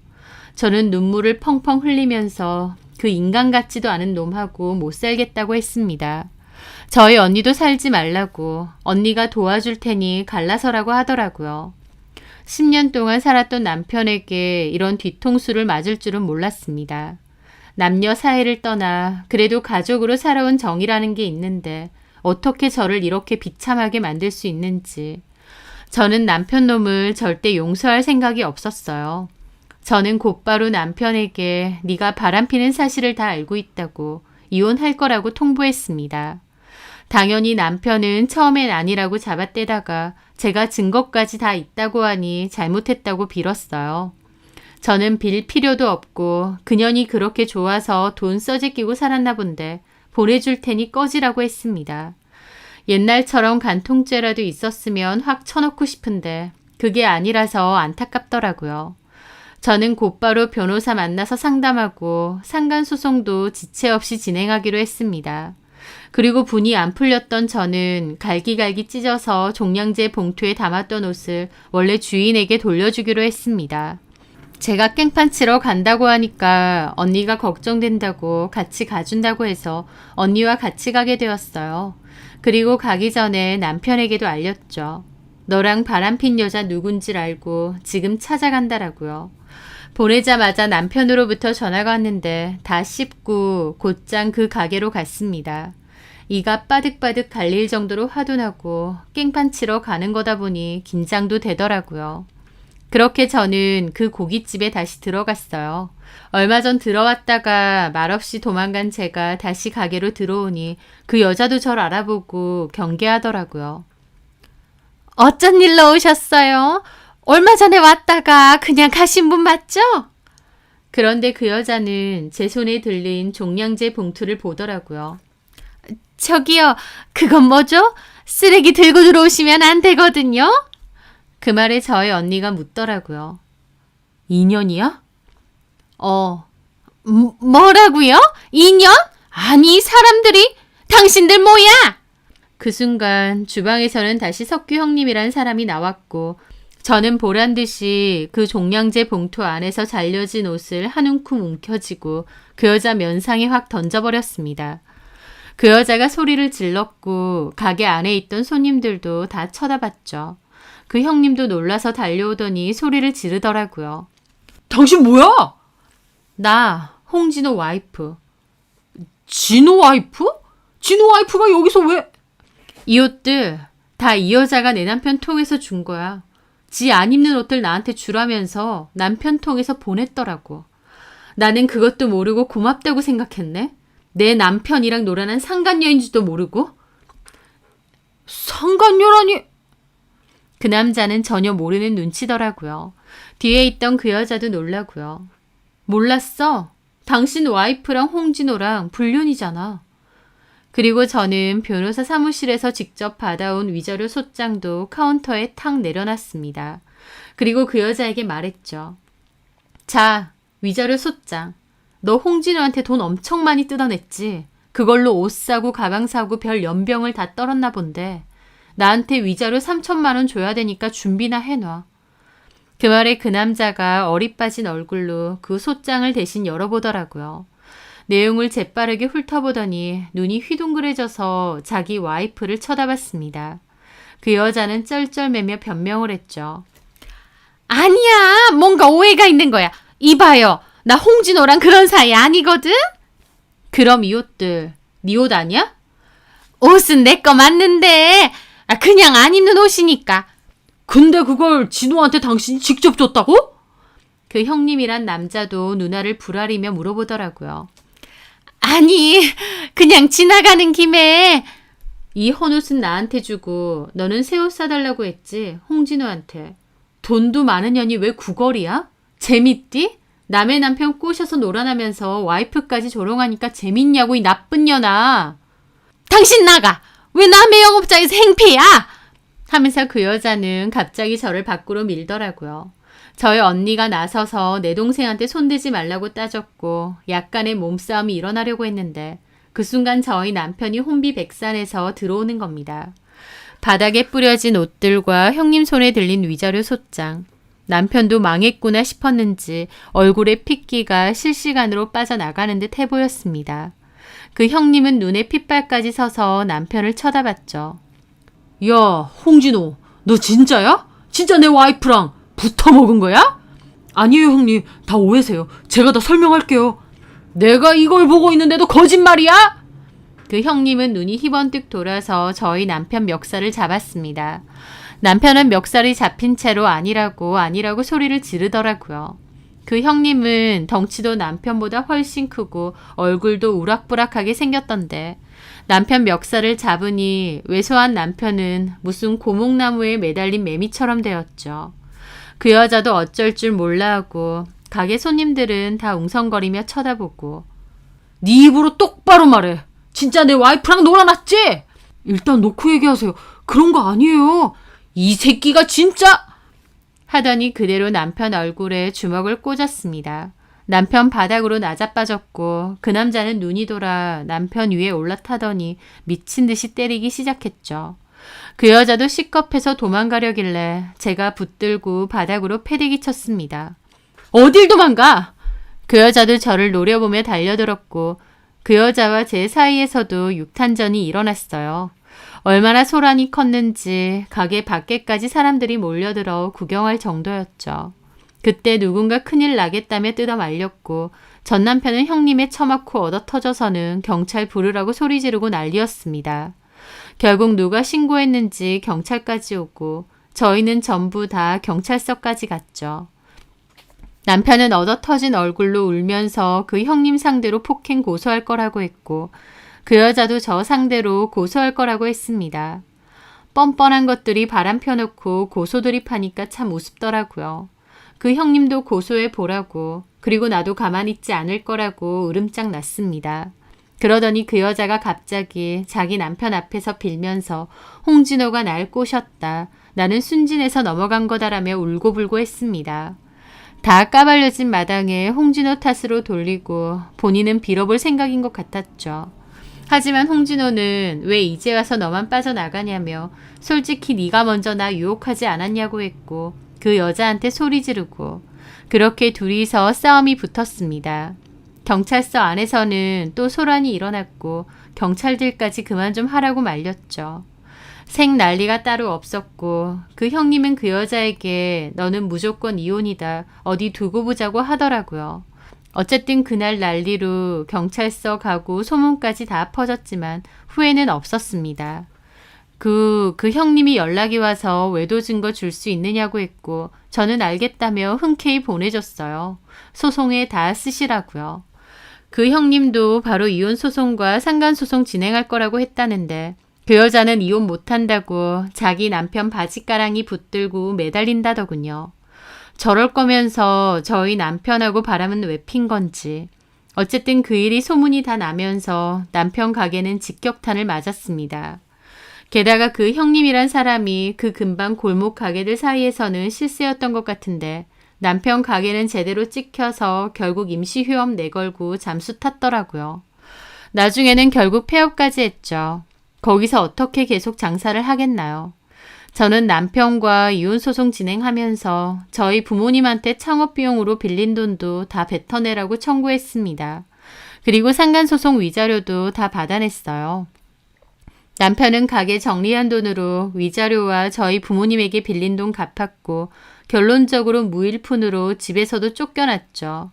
저는 눈물을 펑펑 흘리면서 그 인간 같지도 않은 놈하고 못 살겠다고 했습니다. 저희 언니도 살지 말라고 언니가 도와줄 테니 갈라서라고 하더라고요. 10년 동안 살았던 남편에게 이런 뒤통수를 맞을 줄은 몰랐습니다. 남녀 사이를 떠나 그래도 가족으로 살아온 정이라는 게 있는데 어떻게 저를 이렇게 비참하게 만들 수 있는지. 저는 남편 놈을 절대 용서할 생각이 없었어요. 저는 곧바로 남편에게 네가 바람피는 사실을 다 알고 있다고 이혼할 거라고 통보했습니다. 당연히 남편은 처음엔 아니라고 잡아떼다가 제가 증거까지 다 있다고 하니 잘못했다고 빌었어요. 저는 빌 필요도 없고 그년이 그렇게 좋아서 돈 써제끼고 살았나 본데 보내줄 테니 꺼지라고 했습니다. 옛날처럼 간통죄라도 있었으면 확 쳐놓고 싶은데 그게 아니라서 안타깝더라고요. 저는 곧바로 변호사 만나서 상담하고 상간소송도 지체 없이 진행하기로 했습니다. 그리고 분이 안 풀렸던 저는 갈기갈기 찢어서 종량제 봉투에 담았던 옷을 원래 주인에게 돌려주기로 했습니다. 제가 깽판 치러 간다고 하니까 언니가 걱정된다고 같이 가준다고 해서 언니와 같이 가게 되었어요. 그리고 가기 전에 남편에게도 알렸죠. 너랑 바람핀 여자 누군지 알고 지금 찾아간다라고요. 보내자마자 남편으로부터 전화가 왔는데 다 씹고 곧장 그 가게로 갔습니다. 이가 빠득빠득 갈릴 정도로 화도 나고 깽판 치러 가는 거다 보니 긴장도 되더라고요. 그렇게 저는 그 고깃집에 다시 들어갔어요. 얼마 전 들어왔다가 말없이 도망간 제가 다시 가게로 들어오니 그 여자도 절 알아보고 경계하더라고요. 어쩐 일로 오셨어요? 얼마 전에 왔다가 그냥 가신 분 맞죠? 그런데 그 여자는 제 손에 들린 종량제 봉투를 보더라고요. 저기요, 그건 뭐죠? 쓰레기 들고 들어오시면 안 되거든요? 그 말에 저희 언니가 묻더라고요. 인연이야? 뭐라고요? 인연? 아니, 사람들이 당신들 뭐야? 그 순간 주방에서는 다시 석규 형님이란 사람이 나왔고 저는 보란 듯이 그 종량제 봉투 안에서 잘려진 옷을 한 움큼 움켜쥐고 그 여자 면상에 확 던져버렸습니다. 그 여자가 소리를 질렀고 가게 안에 있던 손님들도 다 쳐다봤죠. 그 형님도 놀라서 달려오더니 소리를 지르더라고요. 당신 뭐야? 나 홍진호 와이프. 진호 와이프? 진호 와이프가 여기서 왜? 이 옷들 다 이 여자가 내 남편 통해서 준 거야. 지 안 입는 옷들 나한테 주라면서 남편 통해서 보냈더라고. 나는 그것도 모르고 고맙다고 생각했네. 내 남편이랑 놀아난 상간녀인지도 모르고. 상간녀라니? 그 남자는 전혀 모르는 눈치더라고요. 뒤에 있던 그 여자도 놀라고요. 몰랐어. 당신 와이프랑 홍진호랑 불륜이잖아. 그리고 저는 변호사 사무실에서 직접 받아온 위자료 소장도 카운터에 탁 내려놨습니다. 그리고 그 여자에게 말했죠. 자, 위자료 소장. 너 홍진호한테 돈 엄청 많이 뜯어냈지? 그걸로 옷 사고 가방 사고 별 연병을 다 떨었나 본데 나한테 위자료 3천만 원 줘야 되니까 준비나 해놔. 그 말에 그 남자가 어리빠진 얼굴로 그 소장을 대신 열어보더라고요. 내용을 재빠르게 훑어보더니 눈이 휘둥그레져서 자기 와이프를 쳐다봤습니다. 그 여자는 쩔쩔매며 변명을 했죠. 아니야, 뭔가 오해가 있는 거야. 이봐요, 나 홍진호랑 그런 사이 아니거든? 그럼 이 옷들 네 옷 아니야? 옷은 내 거 맞는데 그냥 안 입는 옷이니까. 근데 그걸 진호한테 당신이 직접 줬다고? 그 형님이란 남자도 누나를 부라리며 물어보더라고요. 아니, 그냥 지나가는 김에. 이 헌옷은 나한테 주고 너는 새 옷 사달라고 했지, 홍진호한테. 돈도 많은 년이 왜 구걸이야? 재밌디? 남의 남편 꼬셔서 놀아나면서 와이프까지 조롱하니까 재밌냐고, 이 나쁜 년아. 당신 나가! 왜 남의 영업장에서 행패야! 하면서 그 여자는 갑자기 저를 밖으로 밀더라고요. 저희 언니가 나서서 내 동생한테 손대지 말라고 따졌고 약간의 몸싸움이 일어나려고 했는데 그 순간 저희 남편이 혼비백산해서 들어오는 겁니다. 바닥에 뿌려진 옷들과 형님 손에 들린 위자료 소장. 남편도 망했구나 싶었는지 얼굴에 핏기가 실시간으로 빠져나가는 듯 해보였습니다. 그 형님은 눈에 핏발까지 서서 남편을 쳐다봤죠. 야, 홍진호, 너 진짜야? 진짜 내 와이프랑 붙어먹은 거야? 아니에요, 형님. 다 오해세요. 제가 다 설명할게요. 내가 이걸 보고 있는데도 거짓말이야? 그 형님은 눈이 희번뜩 돌아서 저희 남편 멱살을 잡았습니다. 남편은 멱살이 잡힌 채로 아니라고 소리를 지르더라고요. 그 형님은 덩치도 남편보다 훨씬 크고 얼굴도 우락부락하게 생겼던데 남편 멱살을 잡으니 왜소한 남편은 무슨 고목나무에 매달린 매미처럼 되었죠. 그 여자도 어쩔 줄 몰라 하고 가게 손님들은 다 웅성거리며 쳐다보고. 네 입으로 똑바로 말해. 진짜 내 와이프랑 놀아놨지? 일단 놓고 얘기하세요. 그런 거 아니에요. 이 새끼가 진짜... 하더니 그대로 남편 얼굴에 주먹을 꽂았습니다. 남편 바닥으로 나자빠졌고 그 남자는 눈이 돌아 남편 위에 올라타더니 미친 듯이 때리기 시작했죠. 그 여자도 시겁해서 도망가려길래 제가 붙들고 바닥으로 패대기 쳤습니다. 어딜 도망가? 그 여자도 저를 노려보며 달려들었고 그 여자와 제 사이에서도 육탄전이 일어났어요. 얼마나 소란이 컸는지 가게 밖에까지 사람들이 몰려들어 구경할 정도였죠. 그때 누군가 큰일 나겠다며 뜯어 말렸고 전 남편은 형님에 처맞고 얻어터져서는 경찰 부르라고 소리 지르고 난리였습니다. 결국 누가 신고했는지 경찰까지 오고 저희는 전부 다 경찰서까지 갔죠. 남편은 얻어터진 얼굴로 울면서 그 형님 상대로 폭행 고소할 거라고 했고 그 여자도 저 상대로 고소할 거라고 했습니다. 뻔뻔한 것들이 바람 펴놓고 고소드립하니까 참 우습더라고요. 그 형님도 고소해 보라고 그리고 나도 가만히 있지 않을 거라고 으름장 났습니다. 그러더니 그 여자가 갑자기 자기 남편 앞에서 빌면서 홍진호가 날 꼬셨다. 나는 순진해서 넘어간 거다라며 울고불고 했습니다. 다 까발려진 마당에 홍진호 탓으로 돌리고 본인은 빌어볼 생각인 것 같았죠. 하지만 홍진호는 왜 이제 와서 너만 빠져나가냐며 솔직히 네가 먼저 나 유혹하지 않았냐고 했고 그 여자한테 소리 지르고 그렇게 둘이서 싸움이 붙었습니다. 경찰서 안에서는 또 소란이 일어났고 경찰들까지 그만 좀 하라고 말렸죠. 생 난리가 따로 없었고 그 형님은 그 여자에게 너는 무조건 이혼이다. 어디 두고 보자고 하더라고요. 어쨌든 그날 난리로 경찰서 가고 소문까지 다 퍼졌지만 후회는 없었습니다. 그 형님이 연락이 와서 외도 증거 줄 수 있느냐고 했고 저는 알겠다며 흔쾌히 보내줬어요. 소송에 다 쓰시라고요. 그 형님도 바로 이혼 소송과 상간 소송 진행할 거라고 했다는데 그 여자는 이혼 못한다고 자기 남편 바지가랑이 붙들고 매달린다더군요. 저럴 거면서 저희 남편하고 바람은 왜 핀 건지. 어쨌든 그 일이 소문이 다 나면서 남편 가게는 직격탄을 맞았습니다. 게다가 그 형님이란 사람이 그 근방 골목 가게들 사이에서는 실세였던 것 같은데 남편 가게는 제대로 찍혀서 결국 임시휴업 내걸고 잠수 탔더라고요. 나중에는 결국 폐업까지 했죠. 거기서 어떻게 계속 장사를 하겠나요? 저는 남편과 이혼소송 진행하면서 저희 부모님한테 창업비용으로 빌린 돈도 다 뱉어내라고 청구했습니다. 그리고 상간소송 위자료도 다 받아냈어요. 남편은 가게 정리한 돈으로 위자료와 저희 부모님에게 빌린 돈 갚았고 결론적으로 무일푼으로 집에서도 쫓겨났죠.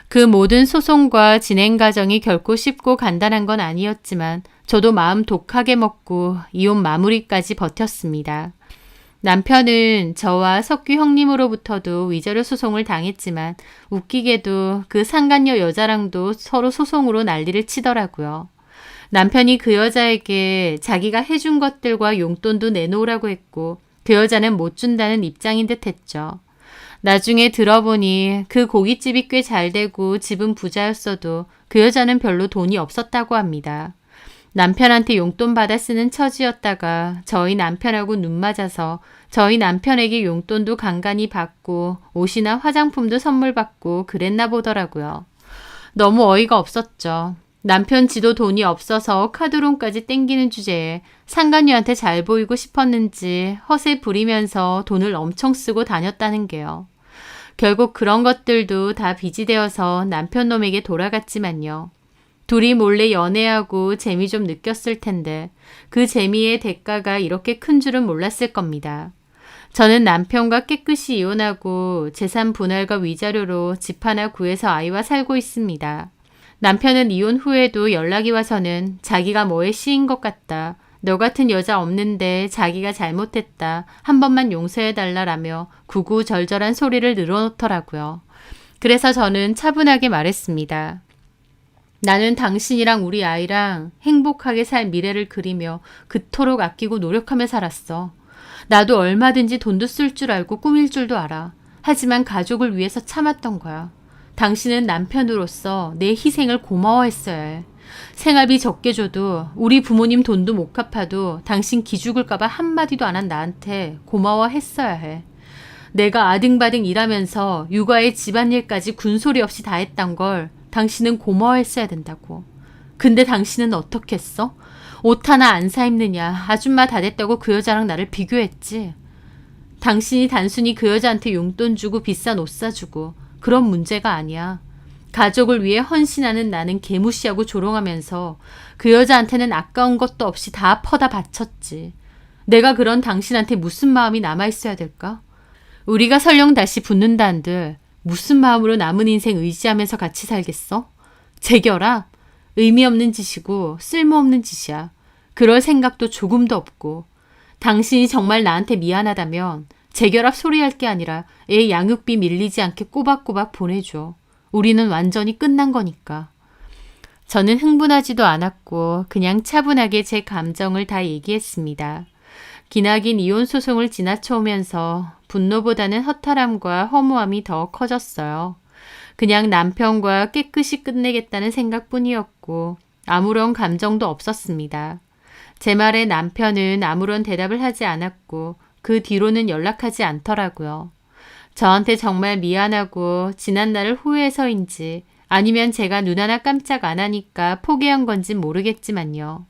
그 모든 소송과 진행 과정이 결코 쉽고 간단한 건 아니었지만 저도 마음 독하게 먹고 이혼 마무리까지 버텼습니다. 남편은 저와 석규 형님으로부터도 위자료 소송을 당했지만 웃기게도 그 상간녀 여자랑도 서로 소송으로 난리를 치더라고요. 남편이 그 여자에게 자기가 해준 것들과 용돈도 내놓으라고 했고 그 여자는 못 준다는 입장인 듯 했죠. 나중에 들어보니 그 고깃집이 꽤 잘 되고 집은 부자였어도 그 여자는 별로 돈이 없었다고 합니다. 남편한테 용돈 받아 쓰는 처지였다가 저희 남편하고 눈 맞아서 저희 남편에게 용돈도 간간히 받고 옷이나 화장품도 선물 받고 그랬나 보더라고요. 너무 어이가 없었죠. 남편 지도 돈이 없어서 카드론까지 땡기는 주제에 상간녀한테 잘 보이고 싶었는지 허세 부리면서 돈을 엄청 쓰고 다녔다는 게요. 결국 그런 것들도 다 빚이 되어서 남편 놈에게 돌아갔지만요. 둘이 몰래 연애하고 재미 좀 느꼈을 텐데 그 재미의 대가가 이렇게 큰 줄은 몰랐을 겁니다. 저는 남편과 깨끗이 이혼하고 재산 분할과 위자료로 집 하나 구해서 아이와 살고 있습니다. 남편은 이혼 후에도 연락이 와서는 자기가 뭐에 씌인 것 같다. 너 같은 여자 없는데 자기가 잘못했다. 한 번만 용서해달라라며 구구절절한 소리를 늘어놓더라고요. 그래서 저는 차분하게 말했습니다. 나는 당신이랑 우리 아이랑 행복하게 살 미래를 그리며 그토록 아끼고 노력하며 살았어. 나도 얼마든지 돈도 쓸 줄 알고 꾸밀 줄도 알아. 하지만 가족을 위해서 참았던 거야. 당신은 남편으로서 내 희생을 고마워했어야 해. 생활비 적게 줘도 우리 부모님 돈도 못 갚아도 당신 기죽을까봐 한마디도 안 한 나한테 고마워했어야 해. 내가 아등바등 일하면서 육아에 집안일까지 군소리 없이 다 했던 걸 당신은 고마워했어야 된다고. 근데 당신은 어떻게 했어? 옷 하나 안 사 입느냐 아줌마 다 됐다고 그 여자랑 나를 비교했지. 당신이 단순히 그 여자한테 용돈 주고 비싼 옷 사주고 그런 문제가 아니야. 가족을 위해 헌신하는 나는 개무시하고 조롱하면서 그 여자한테는 아까운 것도 없이 다 퍼다 바쳤지. 내가 그런 당신한테 무슨 마음이 남아있어야 될까? 우리가 설령 다시 붙는다 한들 무슨 마음으로 남은 인생 의지하면서 같이 살겠어? 재결합? 의미 없는 짓이고 쓸모없는 짓이야. 그럴 생각도 조금도 없고. 당신이 정말 나한테 미안하다면 재결합 소리할 게 아니라 애 양육비 밀리지 않게 꼬박꼬박 보내줘. 우리는 완전히 끝난 거니까. 저는 흥분하지도 않았고 그냥 차분하게 제 감정을 다 얘기했습니다. 기나긴 이혼 소송을 지나쳐오면서 분노보다는 허탈함과 허무함이 더 커졌어요. 그냥 남편과 깨끗이 끝내겠다는 생각뿐이었고 아무런 감정도 없었습니다. 제 말에 남편은 아무런 대답을 하지 않았고 그 뒤로는 연락하지 않더라고요. 저한테 정말 미안하고 지난 날을 후회해서인지 아니면 제가 눈 하나 깜짝 안 하니까 포기한 건진 모르겠지만요.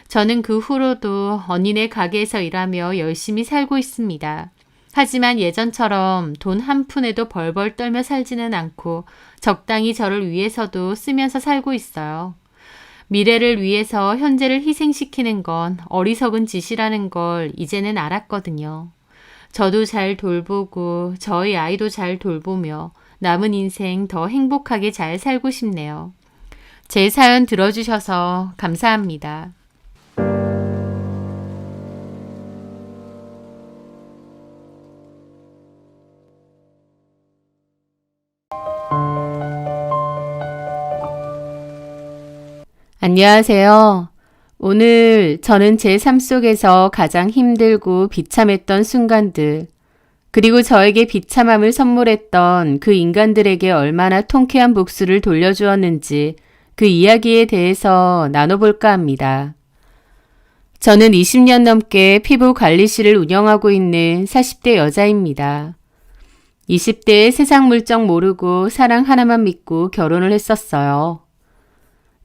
저는 그 후로도 언니네 가게에서 일하며 열심히 살고 있습니다. 하지만 예전처럼 돈 한 푼에도 벌벌 떨며 살지는 않고 적당히 저를 위해서도 쓰면서 살고 있어요. 미래를 위해서 현재를 희생시키는 건 어리석은 짓이라는 걸 이제는 알았거든요. 저도 잘 돌보고 저희 아이도 잘 돌보며 남은 인생 더 행복하게 잘 살고 싶네요. 제 사연 들어주셔서 감사합니다. 안녕하세요. 오늘 저는 제 삶 속에서 가장 힘들고 비참했던 순간들, 그리고 저에게 비참함을 선물했던 그 인간들에게 얼마나 통쾌한 복수를 돌려주었는지 그 이야기에 대해서 나눠볼까 합니다. 저는 20년 넘게 피부 관리실을 운영하고 있는 40대 여자입니다. 20대에 세상 물정 모르고 사랑 하나만 믿고 결혼을 했었어요.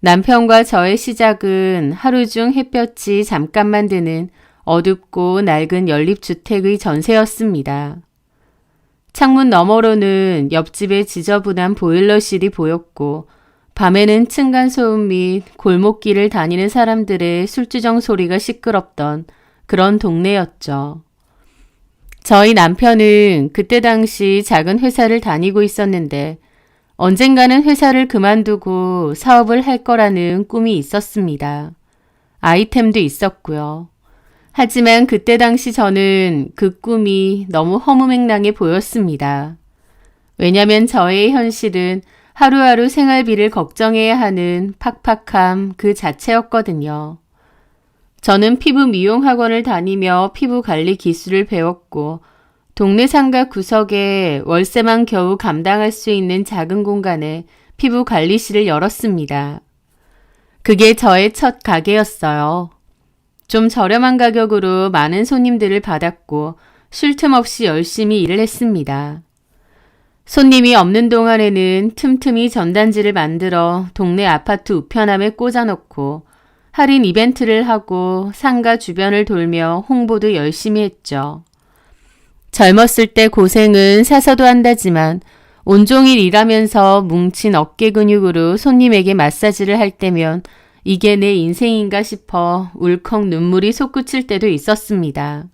남편과 저의 시작은 하루 중 햇볕이 잠깐만 드는 어둡고 낡은 연립주택의 전세였습니다. 창문 너머로는 옆집의 지저분한 보일러실이 보였고 밤에는 층간소음 및 골목길을 다니는 사람들의 술주정 소리가 시끄럽던 그런 동네였죠. 저희 남편은 그때 당시 작은 회사를 다니고 있었는데 언젠가는 회사를 그만두고 사업을 할 거라는 꿈이 있었습니다. 아이템도 있었고요. 하지만 그때 당시 저는 그 꿈이 너무 허무맹랑해 보였습니다. 왜냐면 저의 현실은 하루하루 생활비를 걱정해야 하는 팍팍함 그 자체였거든요. 저는 피부 미용 학원을 다니며 피부 관리 기술을 배웠고 동네 상가 구석에 월세만 겨우 감당할 수 있는 작은 공간에 피부 관리실을 열었습니다. 그게 저의 첫 가게였어요. 좀 저렴한 가격으로 많은 손님들을 받았고 쉴 틈 없이 열심히 일을 했습니다. 손님이 없는 동안에는 틈틈이 전단지를 만들어 동네 아파트 우편함에 꽂아놓고 할인 이벤트를 하고 상가 주변을 돌며 홍보도 열심히 했죠. 젊었을 때 고생은 사서도 한다지만 온종일 일하면서 뭉친 어깨 근육으로 손님에게 마사지를 할 때면 이게 내 인생인가 싶어 울컥 눈물이 솟구칠 때도 있었습니다.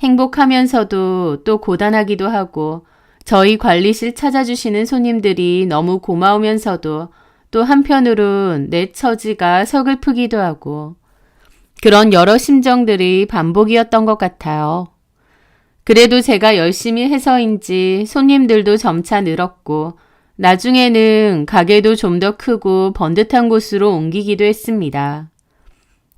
행복하면서도 또 고단하기도 하고 저희 관리실 찾아주시는 손님들이 너무 고마우면서도 또 한편으론 내 처지가 서글프기도 하고 그런 여러 심정들이 반복이었던 것 같아요. 그래도 제가 열심히 해서인지 손님들도 점차 늘었고 나중에는 가게도 좀 더 크고 번듯한 곳으로 옮기기도 했습니다.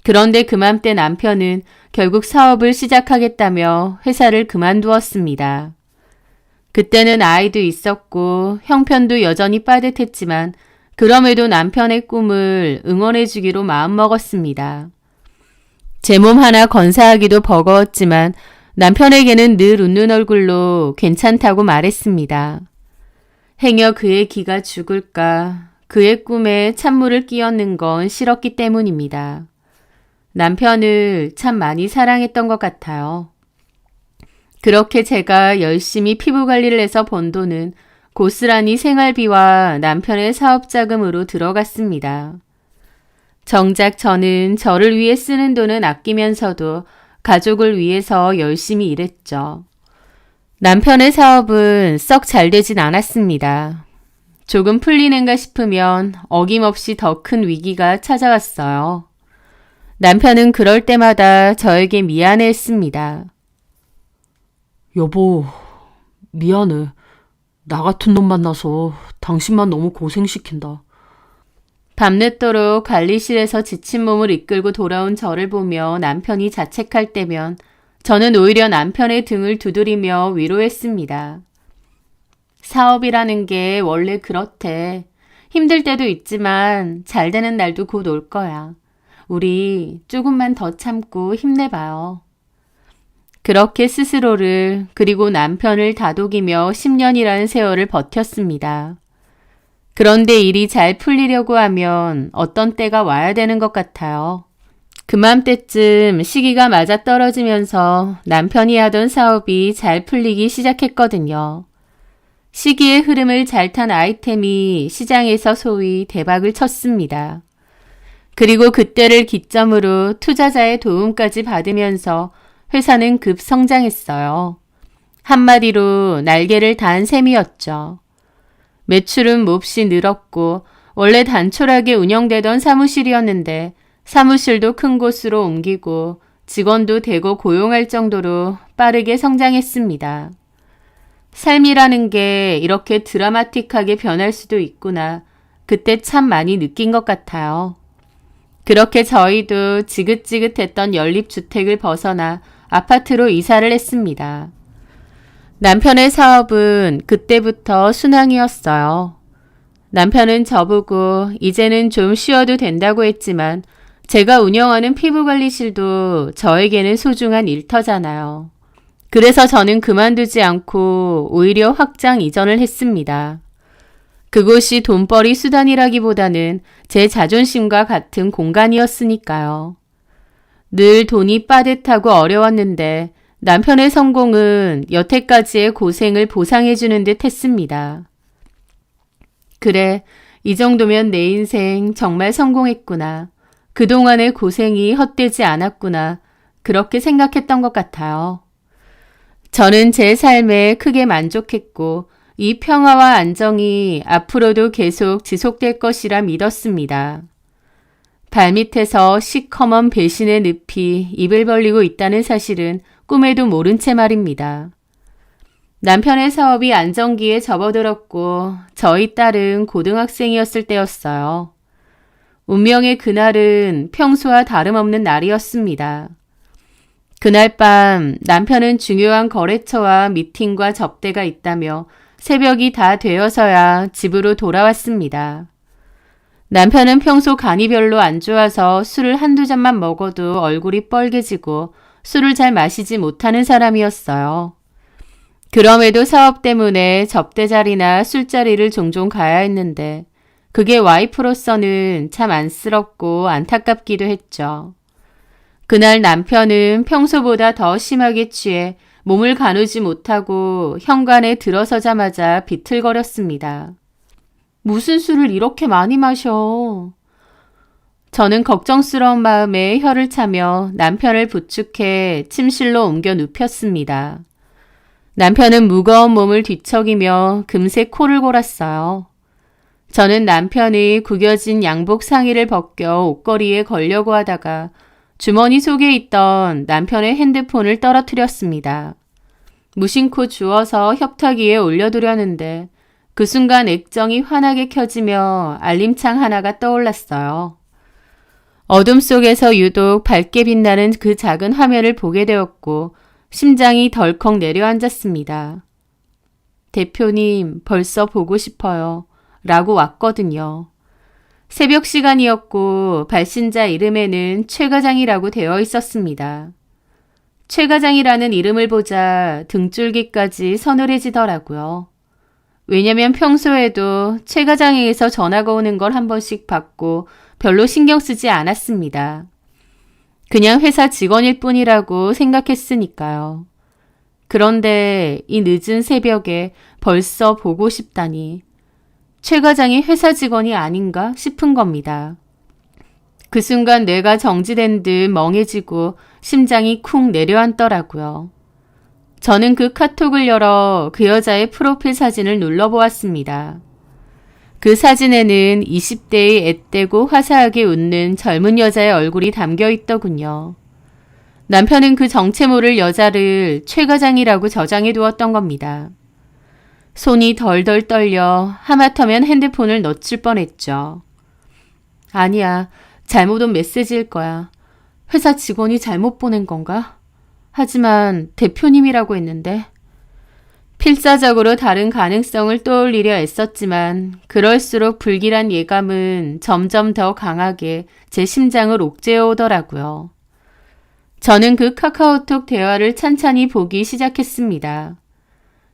그런데 그맘때 남편은 결국 사업을 시작하겠다며 회사를 그만두었습니다. 그때는 아이도 있었고 형편도 여전히 빠듯했지만 그럼에도 남편의 꿈을 응원해주기로 마음먹었습니다. 제 몸 하나 건사하기도 버거웠지만 남편에게는 늘 웃는 얼굴로 괜찮다고 말했습니다. 행여 그의 기가 죽을까 그의 꿈에 찬물을 끼얹는 건 싫었기 때문입니다. 남편을 참 많이 사랑했던 것 같아요. 그렇게 제가 열심히 피부 관리를 해서 번 돈은 고스란히 생활비와 남편의 사업 자금으로 들어갔습니다. 정작 저는 저를 위해 쓰는 돈은 아끼면서도 가족을 위해서 열심히 일했죠. 남편의 사업은 썩 잘 되진 않았습니다. 조금 풀리는가 싶으면 어김없이 더 큰 위기가 찾아왔어요. 남편은 그럴 때마다 저에게 미안해했습니다. 여보, 미안해. 나 같은 놈 만나서 당신만 너무 고생시킨다. 밤늦도록 관리실에서 지친 몸을 이끌고 돌아온 저를 보며 남편이 자책할 때면 저는 오히려 남편의 등을 두드리며 위로했습니다. 사업이라는 게 원래 그렇대. 힘들 때도 있지만 잘 되는 날도 곧 올 거야. 우리 조금만 더 참고 힘내봐요. 그렇게 스스로를 그리고 남편을 다독이며 10년이라는 세월을 버텼습니다. 그런데 일이 잘 풀리려고 하면 어떤 때가 와야 되는 것 같아요. 그맘때쯤 시기가 맞아떨어지면서 남편이 하던 사업이 잘 풀리기 시작했거든요. 시기의 흐름을 잘 탄 아이템이 시장에서 소위 대박을 쳤습니다. 그리고 그때를 기점으로 투자자의 도움까지 받으면서 회사는 급성장했어요. 한마디로 날개를 단 셈이었죠. 매출은 몹시 늘었고 원래 단촐하게 운영되던 사무실이었는데 사무실도 큰 곳으로 옮기고 직원도 대거 고용할 정도로 빠르게 성장했습니다. 삶이라는 게 이렇게 드라마틱하게 변할 수도 있구나. 그때 참 많이 느낀 것 같아요. 그렇게 저희도 지긋지긋했던 연립주택을 벗어나 아파트로 이사를 했습니다. 남편의 사업은 그때부터 순항이었어요. 남편은 저보고 이제는 좀 쉬어도 된다고 했지만 제가 운영하는 피부관리실도 저에게는 소중한 일터잖아요. 그래서 저는 그만두지 않고 오히려 확장 이전을 했습니다. 그곳이 돈벌이 수단이라기보다는 제 자존심과 같은 공간이었으니까요. 늘 돈이 빠듯하고 어려웠는데 남편의 성공은 여태까지의 고생을 보상해주는 듯 했습니다. 그래, 이 정도면 내 인생 정말 성공했구나. 그동안의 고생이 헛되지 않았구나. 그렇게 생각했던 것 같아요. 저는 제 삶에 크게 만족했고 이 평화와 안정이 앞으로도 계속 지속될 것이라 믿었습니다. 발밑에서 시커먼 배신의 늪이 입을 벌리고 있다는 사실은 꿈에도 모른 채 말입니다. 남편의 사업이 안정기에 접어들었고 저희 딸은 고등학생이었을 때였어요. 운명의 그날은 평소와 다름없는 날이었습니다. 그날 밤 남편은 중요한 거래처와 미팅과 접대가 있다며 새벽이 다 되어서야 집으로 돌아왔습니다. 남편은 평소 간이 별로 안 좋아서 술을 한두 잔만 먹어도 얼굴이 뻘개지고 술을 잘 마시지 못하는 사람이었어요. 그럼에도 사업 때문에 접대 자리나 술자리를 종종 가야 했는데 그게 와이프로서는 참 안쓰럽고 안타깝기도 했죠. 그날 남편은 평소보다 더 심하게 취해 몸을 가누지 못하고 현관에 들어서자마자 비틀거렸습니다. 무슨 술을 이렇게 많이 마셔? 저는 걱정스러운 마음에 혀를 차며 남편을 부축해 침실로 옮겨 눕혔습니다. 남편은 무거운 몸을 뒤척이며 금세 코를 골았어요. 저는 남편이 구겨진 양복 상의를 벗겨 옷걸이에 걸려고 하다가 주머니 속에 있던 남편의 핸드폰을 떨어뜨렸습니다. 무심코 주워서 협탁 위에 올려두려는데 그 순간 액정이 환하게 켜지며 알림창 하나가 떠올랐어요. 어둠 속에서 유독 밝게 빛나는 그 작은 화면을 보게 되었고 심장이 덜컥 내려앉았습니다. 대표님, 벌써 보고 싶어요. 라고 왔거든요. 새벽 시간이었고 발신자 이름에는 최 과장이라고 되어 있었습니다. 최 과장이라는 이름을 보자 등줄기까지 서늘해지더라고요. 왜냐면 평소에도 최 과장에게서 전화가 오는 걸 한 번씩 받고 별로 신경 쓰지 않았습니다. 그냥 회사 직원일 뿐이라고 생각했으니까요. 그런데 이 늦은 새벽에 벌써 보고 싶다니 최 과장이 회사 직원이 아닌가 싶은 겁니다. 그 순간 뇌가 정지된 듯 멍해지고 심장이 쿵 내려앉더라고요. 저는 그 카톡을 열어 그 여자의 프로필 사진을 눌러보았습니다. 그 사진에는 20대의 앳되고 화사하게 웃는 젊은 여자의 얼굴이 담겨 있더군요. 남편은 그 정체 모를 여자를 최 과장이라고 저장해 두었던 겁니다. 손이 덜덜 떨려 하마터면 핸드폰을 놓칠 뻔했죠. 아니야, 잘못 온 메시지일 거야. 회사 직원이 잘못 보낸 건가? 하지만 대표님이라고 했는데. 필사적으로 다른 가능성을 떠올리려 애썼지만 그럴수록 불길한 예감은 점점 더 강하게 제 심장을 옥죄어 오더라고요. 저는 그 카카오톡 대화를 찬찬히 보기 시작했습니다.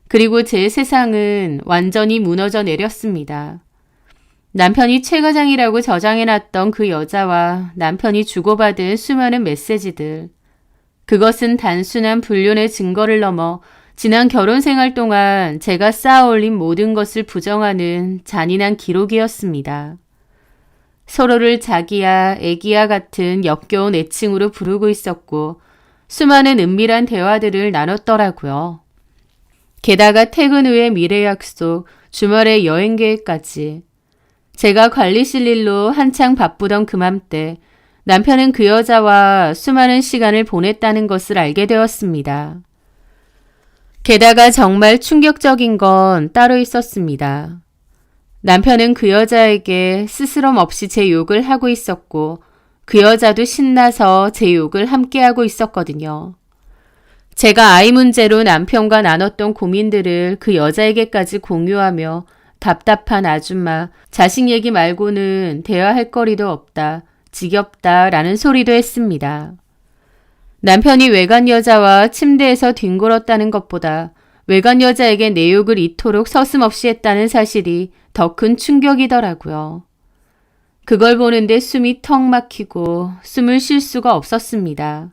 그리고 제 세상은 완전히 무너져 내렸습니다. 남편이 최 과장이라고 저장해놨던 그 여자와 남편이 주고받은 수많은 메시지들. 그것은 단순한 불륜의 증거를 넘어 지난 결혼 생활 동안 제가 쌓아올린 모든 것을 부정하는 잔인한 기록이었습니다. 서로를 자기야, 애기야 같은 역겨운 애칭으로 부르고 있었고 수많은 은밀한 대화들을 나눴더라고요. 게다가 퇴근 후의 미래 약속, 주말의 여행 계획까지. 제가 관리실 일로 한창 바쁘던 그맘때 남편은 그 여자와 수많은 시간을 보냈다는 것을 알게 되었습니다. 게다가 정말 충격적인 건 따로 있었습니다. 남편은 그 여자에게 스스럼 없이 제 욕을 하고 있었고 그 여자도 신나서 제 욕을 함께하고 있었거든요. 제가 아이 문제로 남편과 나눴던 고민들을 그 여자에게까지 공유하며 답답한 아줌마, 자식 얘기 말고는 대화할 거리도 없다, 지겹다 라는 소리도 했습니다. 남편이 외간 여자와 침대에서 뒹굴었다는 것보다 외간 여자에게 내 욕을 이토록 서슴없이 했다는 사실이 더 큰 충격이더라고요. 그걸 보는데 숨이 턱 막히고 숨을 쉴 수가 없었습니다.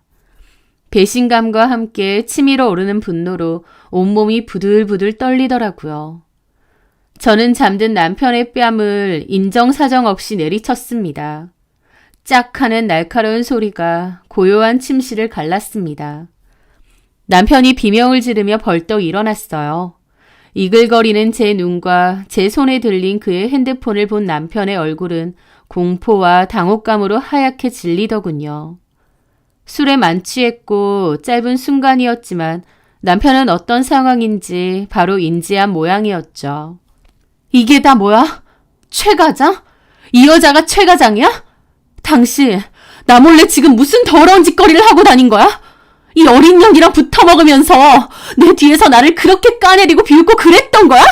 배신감과 함께 치밀어 오르는 분노로 온몸이 부들부들 떨리더라고요. 저는 잠든 남편의 뺨을 인정사정 없이 내리쳤습니다. 짝 하는 날카로운 소리가 고요한 침실을 갈랐습니다. 남편이 비명을 지르며 벌떡 일어났어요. 이글거리는 제 눈과 제 손에 들린 그의 핸드폰을 본 남편의 얼굴은 공포와 당혹감으로 하얗게 질리더군요. 술에 만취했고 짧은 순간이었지만 남편은 어떤 상황인지 바로 인지한 모양이었죠. 이게 다 뭐야? 최 과장? 이 여자가 최 과장이야? 당신, 나 몰래 지금 무슨 더러운 짓거리를 하고 다닌 거야? 이 어린 년이랑 붙어먹으면서 내 뒤에서 나를 그렇게 까내리고 비웃고 그랬던 거야?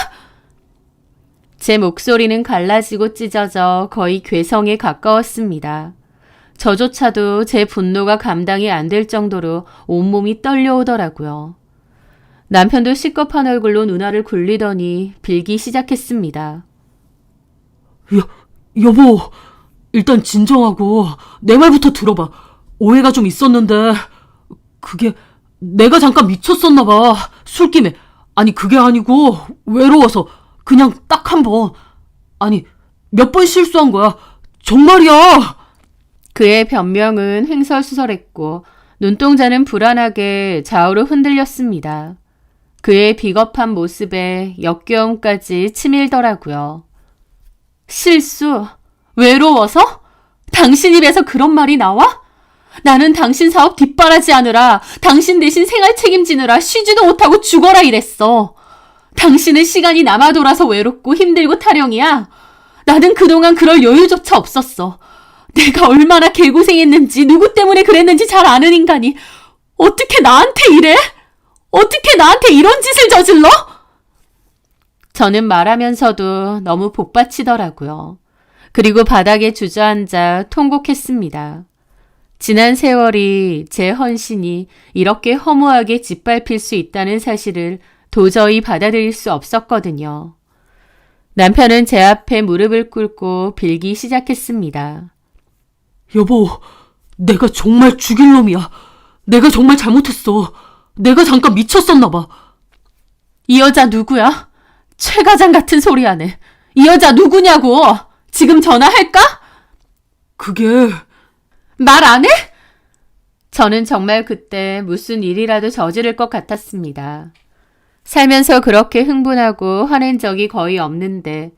제 목소리는 갈라지고 찢어져 거의 괴성에 가까웠습니다. 저조차도 제 분노가 감당이 안 될 정도로 온몸이 떨려오더라고요. 남편도 시겁한 얼굴로 누나를 굴리더니 빌기 시작했습니다. 여보, 일단 진정하고 내 말부터 들어봐. 오해가 좀 있었는데 그게 내가 잠깐 미쳤었나 봐. 술김에. 아니 그게 아니고 외로워서 그냥 딱 한 번. 아니 몇 번 실수한 거야. 정말이야. 그의 변명은 횡설수설했고 눈동자는 불안하게 좌우로 흔들렸습니다. 그의 비겁한 모습에 역겨움까지 치밀더라고요. 실수? 외로워서? 당신 입에서 그런 말이 나와? 나는 당신 사업 뒷바라지하느라 당신 대신 생활 책임지느라 쉬지도 못하고 죽어라 이랬어. 당신은 시간이 남아 돌아서 외롭고 힘들고 타령이야. 나는 그동안 그럴 여유조차 없었어. 내가 얼마나 개고생했는지 누구 때문에 그랬는지 잘 아는 인간이 어떻게 나한테 이래? 어떻게 나한테 이런 짓을 저질러? 저는 말하면서도 너무 복받치더라고요. 그리고 바닥에 주저앉아 통곡했습니다. 지난 세월이 제 헌신이 이렇게 허무하게 짓밟힐 수 있다는 사실을 도저히 받아들일 수 없었거든요. 남편은 제 앞에 무릎을 꿇고 빌기 시작했습니다. 여보, 내가 정말 죽일 놈이야. 내가 정말 잘못했어. 내가 잠깐 미쳤었나 봐. 이 여자 누구야? 최 과장 같은 소리 하네. 이 여자 누구냐고. 지금 전화할까? 그게... 말 안 해? 저는 정말 그때 무슨 일이라도 저지를 것 같았습니다. 살면서 그렇게 흥분하고 화낸 적이 거의 없는데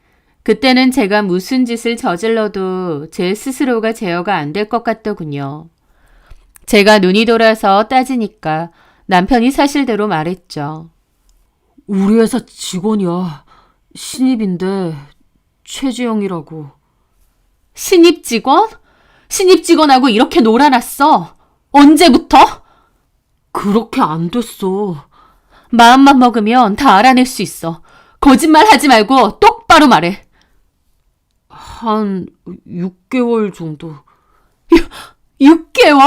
그때는 제가 무슨 짓을 저질러도 제 스스로가 제어가 안 될 것 같더군요. 제가 눈이 돌아서 따지니까 남편이 사실대로 말했죠. 우리 회사 직원이야. 신입인데 최지영이라고. 신입 직원? 신입 직원하고 이렇게 놀아놨어. 언제부터? 그렇게 안 됐어. 마음만 먹으면 다 알아낼 수 있어. 거짓말 하지 말고 똑바로 말해. 한 6개월 정도. 6개월?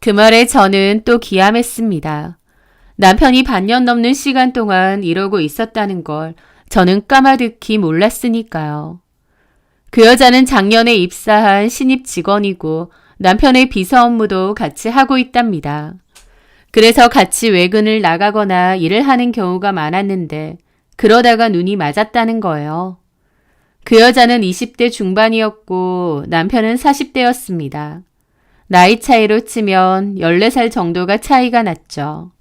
그 말에 저는 또 기함했습니다. 남편이 반년 넘는 시간 동안 이러고 있었다는 걸 저는 까마득히 몰랐으니까요. 그 여자는 작년에 입사한 신입 직원이고 남편의 비서 업무도 같이 하고 있답니다. 그래서 같이 외근을 나가거나 일을 하는 경우가 많았는데 그러다가 눈이 맞았다는 거예요. 그 여자는 20대 중반이었고 남편은 40대였습니다. 나이 차이로 치면 14살 정도가 차이가 났죠.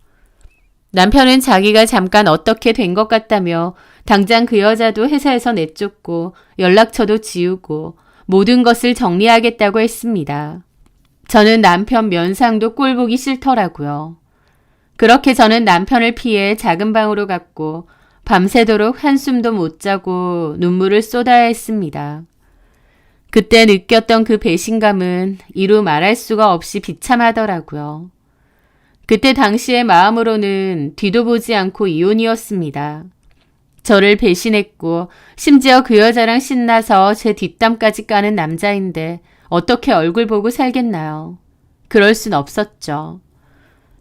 남편은 자기가 잠깐 어떻게 된 것 같다며 당장 그 여자도 회사에서 내쫓고 연락처도 지우고 모든 것을 정리하겠다고 했습니다. 저는 남편 면상도 꼴보기 싫더라고요. 그렇게 저는 남편을 피해 작은 방으로 갔고 밤새도록 한숨도 못 자고 눈물을 쏟아야 했습니다. 그때 느꼈던 그 배신감은 이루 말할 수가 없이 비참하더라고요. 그때 당시의 마음으로는 뒤도 보지 않고 이혼이었습니다. 저를 배신했고 심지어 그 여자랑 신나서 제 뒷담까지 까는 남자인데 어떻게 얼굴 보고 살겠나요? 그럴 순 없었죠.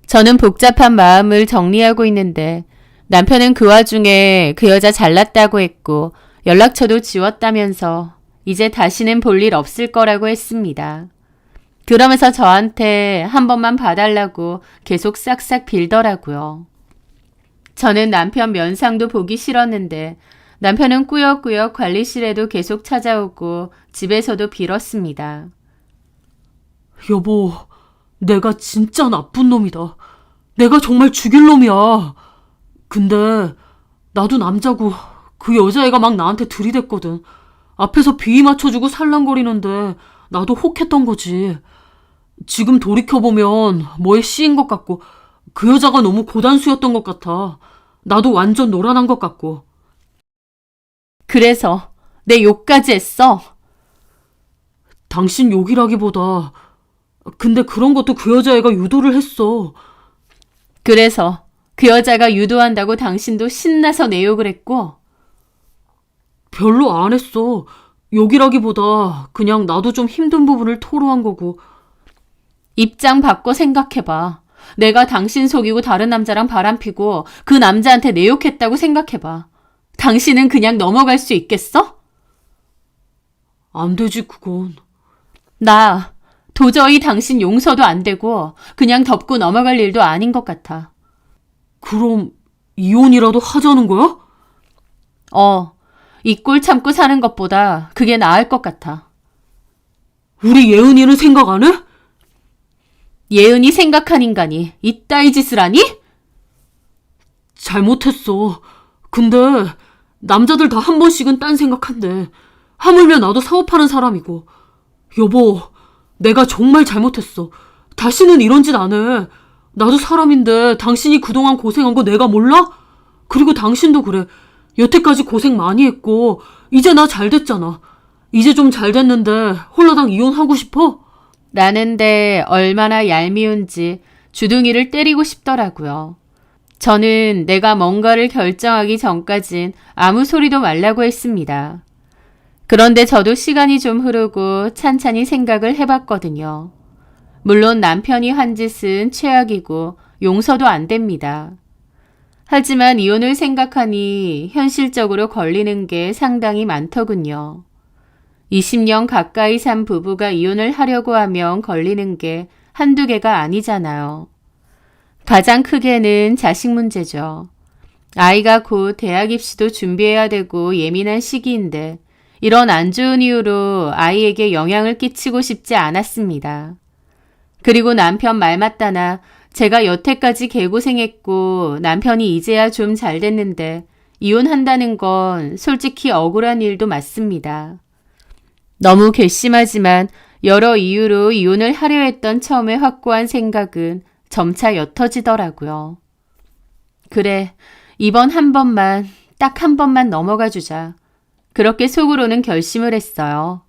저는 복잡한 마음을 정리하고 있는데 남편은 그 와중에 그 여자 잘났다고 했고 연락처도 지웠다면서 이제 다시는 볼 일 없을 거라고 했습니다. 그러면서 저한테 한 번만 봐달라고 계속 싹싹 빌더라고요. 저는 남편 면상도 보기 싫었는데 남편은 꾸역꾸역 관리실에도 계속 찾아오고 집에서도 빌었습니다. 여보, 내가 진짜 나쁜 놈이다. 내가 정말 죽일 놈이야. 근데 나도 남자고 그 여자애가 막 나한테 들이댔거든. 앞에서 비위 맞춰주고 살랑거리는데 나도 혹했던 거지. 지금 돌이켜보면 뭐에 씌인 것 같고 그 여자가 너무 고단수였던 것 같아. 나도 완전 노란한 것 같고. 그래서 내 욕까지 했어. 당신 욕이라기보다 근데 그런 것도 그 여자애가 유도를 했어. 그래서 그 여자가 유도한다고 당신도 신나서 내 욕을 했고 별로 안 했어. 욕이라기보다 그냥 나도 좀 힘든 부분을 토로한 거고. 입장 바꿔 생각해봐. 내가 당신 속이고 다른 남자랑 바람피고 그 남자한테 내 욕했다고 생각해봐. 당신은 그냥 넘어갈 수 있겠어? 안 되지, 그건. 나 도저히 당신 용서도 안 되고 그냥 덮고 넘어갈 일도 아닌 것 같아. 그럼 이혼이라도 하자는 거야? 이 꼴 참고 사는 것보다 그게 나을 것 같아. 우리 예은이는 생각 안 해? 예은이 생각한 인간이 이따위 짓을 하니? 잘못했어. 근데 남자들 다 한 번씩은 딴 생각한대. 하물며 나도 사업하는 사람이고. 여보, 내가 정말 잘못했어. 다시는 이런 짓 안 해. 나도 사람인데 당신이 그동안 고생한 거 내가 몰라? 그리고 당신도 그래. 여태까지 고생 많이 했고 이제 나 잘 됐잖아. 이제 좀 잘 됐는데 홀라당 이혼하고 싶어? 라는데 얼마나 얄미운지 주둥이를 때리고 싶더라고요. 저는 내가 뭔가를 결정하기 전까진 아무 소리도 말라고 했습니다. 그런데 저도 시간이 좀 흐르고 찬찬히 생각을 해봤거든요. 물론 남편이 한 짓은 최악이고 용서도 안 됩니다. 하지만 이혼을 생각하니 현실적으로 걸리는 게 상당히 많더군요. 20년 가까이 산 부부가 이혼을 하려고 하면 걸리는 게 한두 개가 아니잖아요. 가장 크게는 자식 문제죠. 아이가 곧 대학 입시도 준비해야 되고 예민한 시기인데 이런 안 좋은 이유로 아이에게 영향을 끼치고 싶지 않았습니다. 그리고 남편 말 맞다나 제가 여태까지 개고생했고 남편이 이제야 좀 잘 됐는데 이혼한다는 건 솔직히 억울한 일도 맞습니다. 너무 괘씸하지만 여러 이유로 이혼을 하려 했던 처음에 확고한 생각은 점차 옅어지더라고요. 그래, 이번 한 번만, 딱 한 번만 넘어가 주자. 그렇게 속으로는 결심을 했어요.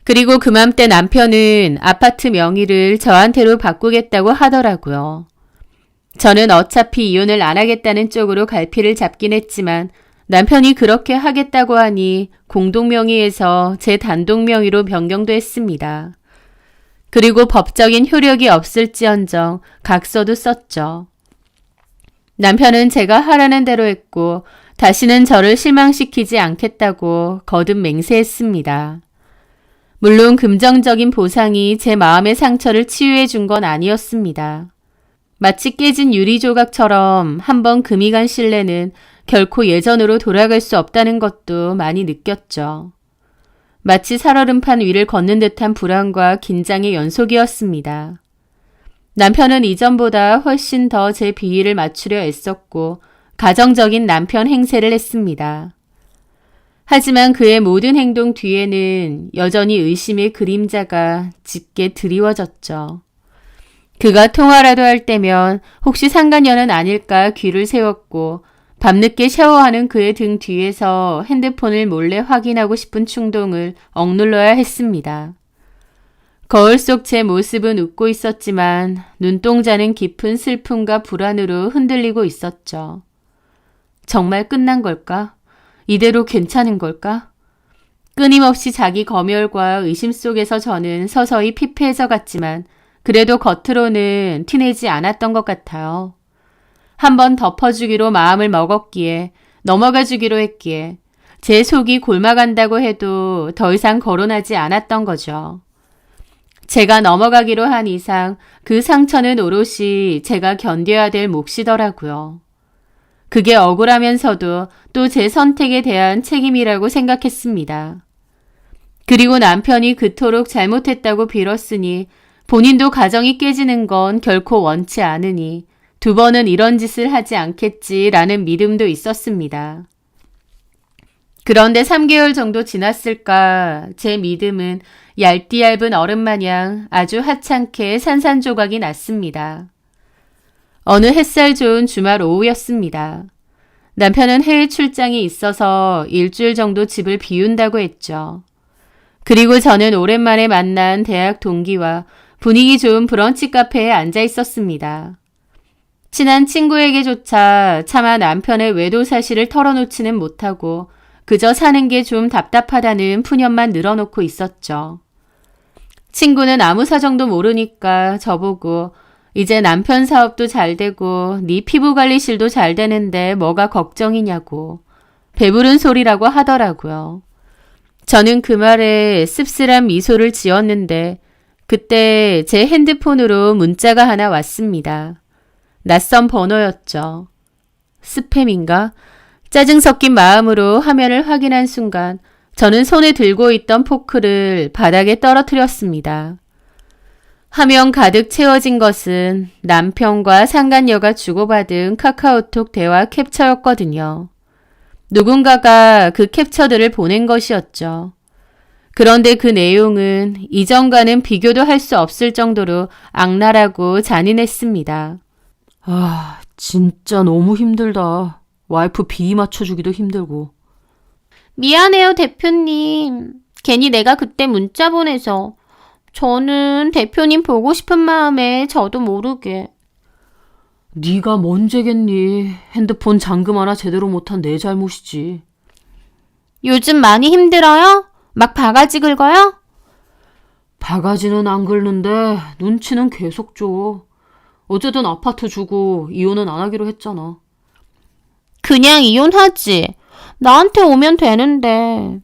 그리고 그맘때 남편은 아파트 명의를 저한테로 바꾸겠다고 하더라고요. 저는 어차피 이혼을 안 하겠다는 쪽으로 갈피를 잡긴 했지만 남편이 그렇게 하겠다고 하니 공동명의에서 제 단독명의로 변경도 했습니다. 그리고 법적인 효력이 없을지언정 각서도 썼죠. 남편은 제가 하라는 대로 했고 다시는 저를 실망시키지 않겠다고 거듭 맹세했습니다. 물론 금전적인 보상이 제 마음의 상처를 치유해 준 건 아니었습니다. 마치 깨진 유리 조각처럼 한번 금이 간 신뢰는 결코 예전으로 돌아갈 수 없다는 것도 많이 느꼈죠. 마치 살얼음판 위를 걷는 듯한 불안과 긴장의 연속이었습니다. 남편은 이전보다 훨씬 더 제 비위를 맞추려 애썼고 가정적인 남편 행세를 했습니다. 하지만 그의 모든 행동 뒤에는 여전히 의심의 그림자가 짙게 드리워졌죠. 그가 통화라도 할 때면 혹시 상간녀는 아닐까 귀를 세웠고 밤늦게 샤워하는 그의 등 뒤에서 핸드폰을 몰래 확인하고 싶은 충동을 억눌러야 했습니다. 거울 속 제 모습은 웃고 있었지만 눈동자는 깊은 슬픔과 불안으로 흔들리고 있었죠. 정말 끝난 걸까? 이대로 괜찮은 걸까? 끊임없이 자기 검열과 의심 속에서 저는 서서히 피폐해져 갔지만 그래도 겉으로는 티내지 않았던 것 같아요. 한번 덮어주기로 마음을 먹었기에 넘어가주기로 했기에 제 속이 골마간다고 해도 더 이상 거론하지 않았던 거죠. 제가 넘어가기로 한 이상 그 상처는 오롯이 제가 견뎌야 될 몫이더라고요. 그게 억울하면서도 또 제 선택에 대한 책임이라고 생각했습니다. 그리고 남편이 그토록 잘못했다고 빌었으니 본인도 가정이 깨지는 건 결코 원치 않으니 두 번은 이런 짓을 하지 않겠지라는 믿음도 있었습니다. 그런데 3개월 정도 지났을까 제 믿음은 얇디얇은 얼음 마냥 아주 하찮게 산산조각이 났습니다. 어느 햇살 좋은 주말 오후였습니다. 남편은 해외 출장이 있어서 일주일 정도 집을 비운다고 했죠. 그리고 저는 오랜만에 만난 대학 동기와 분위기 좋은 브런치 카페에 앉아 있었습니다. 친한 친구에게조차 차마 남편의 외도 사실을 털어놓지는 못하고 그저 사는 게 좀 답답하다는 푸념만 늘어놓고 있었죠. 친구는 아무 사정도 모르니까 저보고 이제 남편 사업도 잘 되고 네 피부관리실도 잘 되는데 뭐가 걱정이냐고 배부른 소리라고 하더라고요. 저는 그 말에 씁쓸한 미소를 지었는데 그때 제 핸드폰으로 문자가 하나 왔습니다. 낯선 번호였죠. 스팸인가? 짜증 섞인 마음으로 화면을 확인한 순간 저는 손에 들고 있던 포크를 바닥에 떨어뜨렸습니다. 화면 가득 채워진 것은 남편과 상간녀가 주고받은 카카오톡 대화 캡처였거든요. 누군가가 그 캡처들을 보낸 것이었죠. 그런데 그 내용은 이전과는 비교도 할 수 없을 정도로 악랄하고 잔인했습니다. 아, 진짜 너무 힘들다. 와이프 비위 맞춰주기도 힘들고. 미안해요, 대표님. 괜히 내가 그때 문자 보내서. 저는 대표님 보고 싶은 마음에 저도 모르게. 네가 뭔 죄겠니. 핸드폰 잠금 하나 제대로 못한 내 잘못이지. 요즘 많이 힘들어요? 막 바가지 긁어요? 바가지는 안 긁는데 눈치는 계속 줘. 어쨌든 아파트 주고 이혼은 안 하기로 했잖아. 그냥 이혼하지. 나한테 오면 되는데.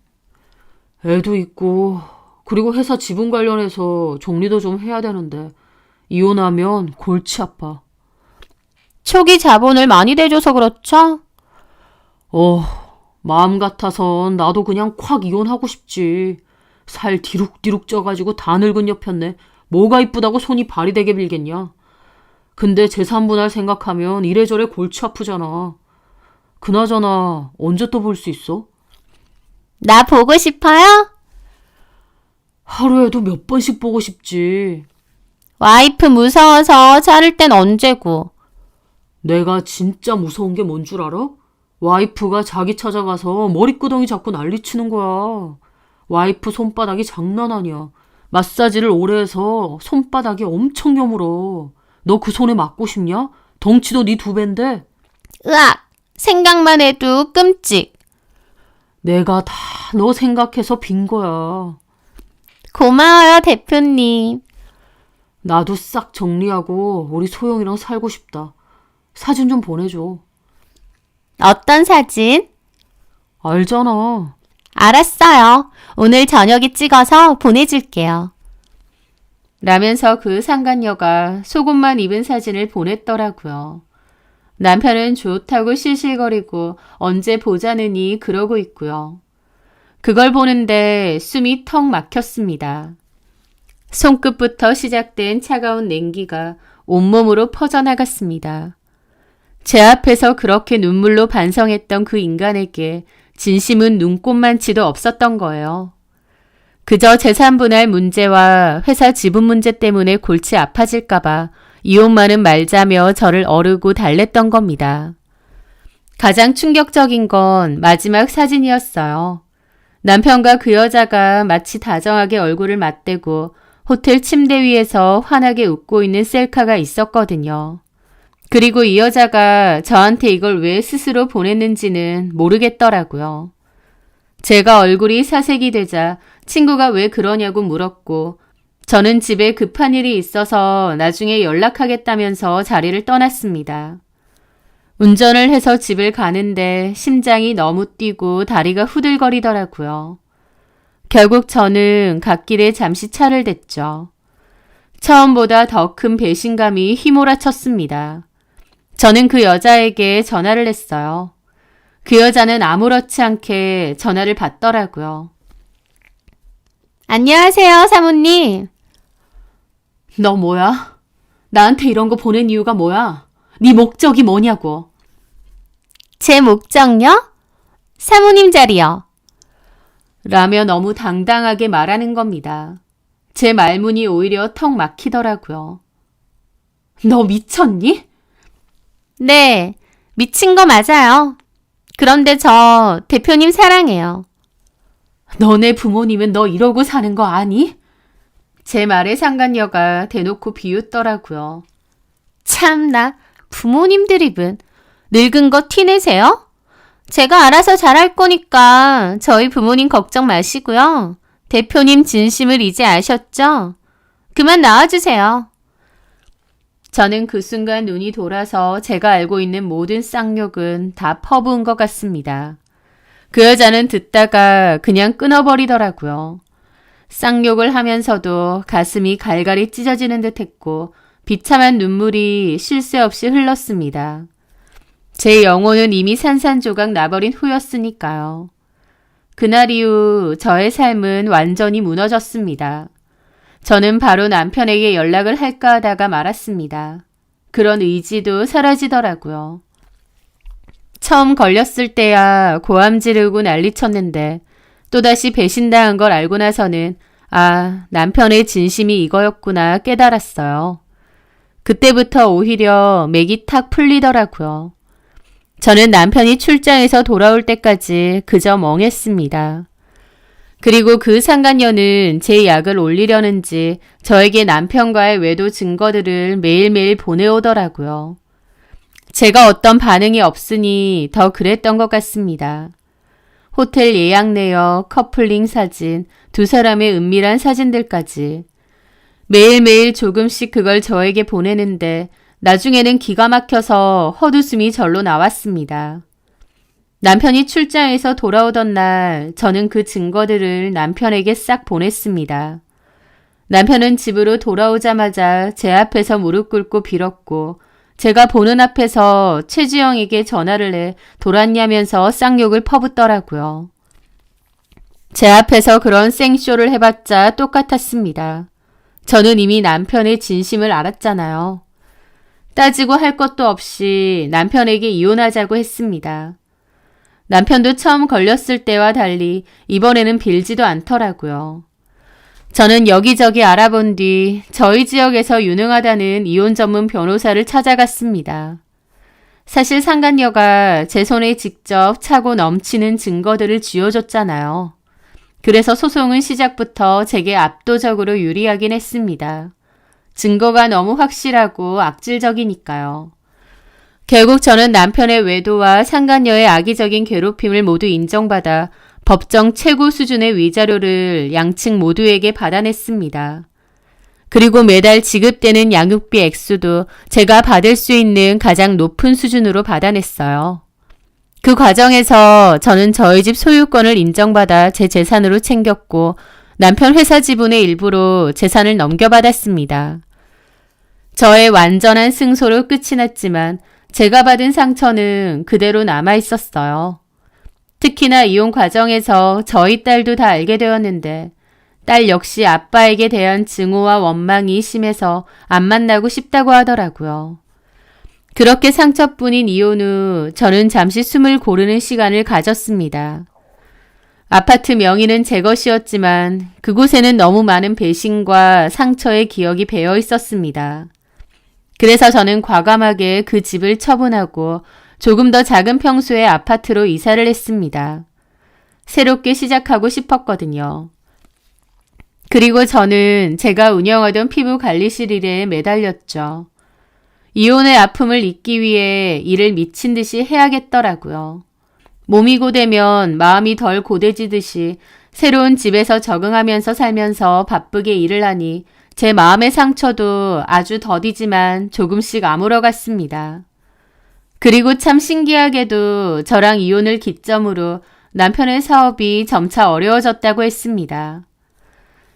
애도 있고 그리고 회사 지분 관련해서 정리도 좀 해야 되는데 이혼하면 골치 아파. 초기 자본을 많이 대줘서 그렇죠? 마음 같아선 나도 그냥 콱 이혼하고 싶지. 살 디룩디룩 쪄가지고 다 늙은 옆였네. 뭐가 이쁘다고 손이 발이 되게 빌겠냐. 근데 재산 분할 생각하면 이래저래 골치 아프잖아. 그나저나 언제 또 볼 수 있어? 나 보고 싶어요? 하루에도 몇 번씩 보고 싶지. 와이프 무서워서 자를 땐 언제고. 내가 진짜 무서운 게 뭔 줄 알아? 와이프가 자기 찾아가서 머리끄덩이 잡고 난리치는 거야. 와이프 손바닥이 장난 아니야. 마사지를 오래 해서 손바닥이 엄청 여물어. 너 그 손에 맞고 싶냐? 덩치도 네 2배인데. 으악! 생각만 해도 끔찍. 내가 다 너 생각해서 빈 거야. 고마워요, 대표님. 나도 싹 정리하고 우리 소영이랑 살고 싶다. 사진 좀 보내줘. 어떤 사진? 알잖아. 알았어요. 오늘 저녁에 찍어서 보내줄게요. 라면서 그 상간녀가 속옷만 입은 사진을 보냈더라고요. 남편은 좋다고 실실거리고 언제 보자느니 그러고 있고요. 그걸 보는데 숨이 턱 막혔습니다. 손끝부터 시작된 차가운 냉기가 온몸으로 퍼져나갔습니다. 제 앞에서 그렇게 눈물로 반성했던 그 인간에게 진심은 눈꼽만치도 없었던 거예요. 그저 재산 분할 문제와 회사 지분 문제 때문에 골치 아파질까봐 이혼만은 말자며 저를 어르고 달랬던 겁니다. 가장 충격적인 건 마지막 사진이었어요. 남편과 그 여자가 마치 다정하게 얼굴을 맞대고 호텔 침대 위에서 환하게 웃고 있는 셀카가 있었거든요. 그리고 이 여자가 저한테 이걸 왜 스스로 보냈는지는 모르겠더라고요. 제가 얼굴이 사색이 되자 친구가 왜 그러냐고 물었고 저는 집에 급한 일이 있어서 나중에 연락하겠다면서 자리를 떠났습니다. 운전을 해서 집을 가는데 심장이 너무 뛰고 다리가 후들거리더라고요. 결국 저는 갓길에 잠시 차를 댔죠. 처음보다 더 큰 배신감이 휘몰아쳤습니다. 저는 그 여자에게 전화를 했어요. 그 여자는 아무렇지 않게 전화를 받더라고요. 안녕하세요, 사모님. 너 뭐야? 나한테 이런 거 보낸 이유가 뭐야? 네 목적이 뭐냐고. 제 목적요? 사모님 자리요. 라며 너무 당당하게 말하는 겁니다. 제 말문이 오히려 턱 막히더라고요. 너 미쳤니? 네, 미친 거 맞아요. 그런데 저 대표님 사랑해요. 너네 부모님은 너 이러고 사는 거 아니? 제 말에 상간녀가 대놓고 비웃더라고요. 참나, 부모님 드립은 늙은 거 티내세요? 제가 알아서 잘할 거니까 저희 부모님 걱정 마시고요. 대표님 진심을 이제 아셨죠? 그만 나와주세요. 저는 그 순간 눈이 돌아서 제가 알고 있는 모든 쌍욕은 다 퍼부은 것 같습니다. 그 여자는 듣다가 그냥 끊어버리더라고요. 쌍욕을 하면서도 가슴이 갈갈이 찢어지는 듯 했고 비참한 눈물이 쉴 새 없이 흘렀습니다. 제 영혼은 이미 산산조각 나버린 후였으니까요. 그날 이후 저의 삶은 완전히 무너졌습니다. 저는 바로 남편에게 연락을 할까 하다가 말았습니다. 그런 의지도 사라지더라고요. 처음 걸렸을 때야 고함 지르고 난리쳤는데 또다시 배신당한 걸 알고 나서는 남편의 진심이 이거였구나 깨달았어요. 그때부터 오히려 맥이 탁 풀리더라고요. 저는 남편이 출장에서 돌아올 때까지 그저 멍했습니다. 그리고 그 상간녀는 제 약을 올리려는지 저에게 남편과의 외도 증거들을 매일매일 보내오더라고요. 제가 어떤 반응이 없으니 더 그랬던 것 같습니다. 호텔 예약 내역, 커플링 사진, 두 사람의 은밀한 사진들까지. 매일매일 조금씩 그걸 저에게 보내는데 나중에는 기가 막혀서 헛웃음이 절로 나왔습니다. 남편이 출장에서 돌아오던 날 저는 그 증거들을 남편에게 싹 보냈습니다. 남편은 집으로 돌아오자마자 제 앞에서 무릎 꿇고 빌었고 제가 보는 앞에서 최지영에게 전화를 해 돌았냐면서 쌍욕을 퍼붓더라고요. 제 앞에서 그런 생쇼를 해봤자 똑같았습니다. 저는 이미 남편의 진심을 알았잖아요. 따지고 할 것도 없이 남편에게 이혼하자고 했습니다. 남편도 처음 걸렸을 때와 달리 이번에는 빌지도 않더라고요. 저는 여기저기 알아본 뒤 저희 지역에서 유능하다는 이혼 전문 변호사를 찾아갔습니다. 사실 상간녀가 제 손에 직접 차고 넘치는 증거들을 쥐어줬잖아요. 그래서 소송은 시작부터 제게 압도적으로 유리하긴 했습니다. 증거가 너무 확실하고 악질적이니까요. 결국 저는 남편의 외도와 상간녀의 악의적인 괴롭힘을 모두 인정받아 법정 최고 수준의 위자료를 양측 모두에게 받아냈습니다. 그리고 매달 지급되는 양육비 액수도 제가 받을 수 있는 가장 높은 수준으로 받아냈어요. 그 과정에서 저는 저희 집 소유권을 인정받아 제 재산으로 챙겼고 남편 회사 지분의 일부로 재산을 넘겨받았습니다. 저의 완전한 승소로 끝이 났지만 제가 받은 상처는 그대로 남아있었어요. 특히나 이혼 과정에서 저희 딸도 다 알게 되었는데 딸 역시 아빠에게 대한 증오와 원망이 심해서 안 만나고 싶다고 하더라고요. 그렇게 상처뿐인 이혼 후 저는 잠시 숨을 고르는 시간을 가졌습니다. 아파트 명의는 제 것이었지만 그곳에는 너무 많은 배신과 상처의 기억이 배어 있었습니다. 그래서 저는 과감하게 그 집을 처분하고 조금 더 작은 평수의 아파트로 이사를 했습니다. 새롭게 시작하고 싶었거든요. 그리고 저는 제가 운영하던 피부 관리실 일에 매달렸죠. 이혼의 아픔을 잊기 위해 일을 미친 듯이 해야겠더라고요. 몸이 고되면 마음이 덜 고되지듯이 새로운 집에서 적응하면서 살면서 바쁘게 일을 하니 제 마음의 상처도 아주 더디지만 조금씩 아물어갔습니다. 그리고 참 신기하게도 저랑 이혼을 기점으로 남편의 사업이 점차 어려워졌다고 했습니다.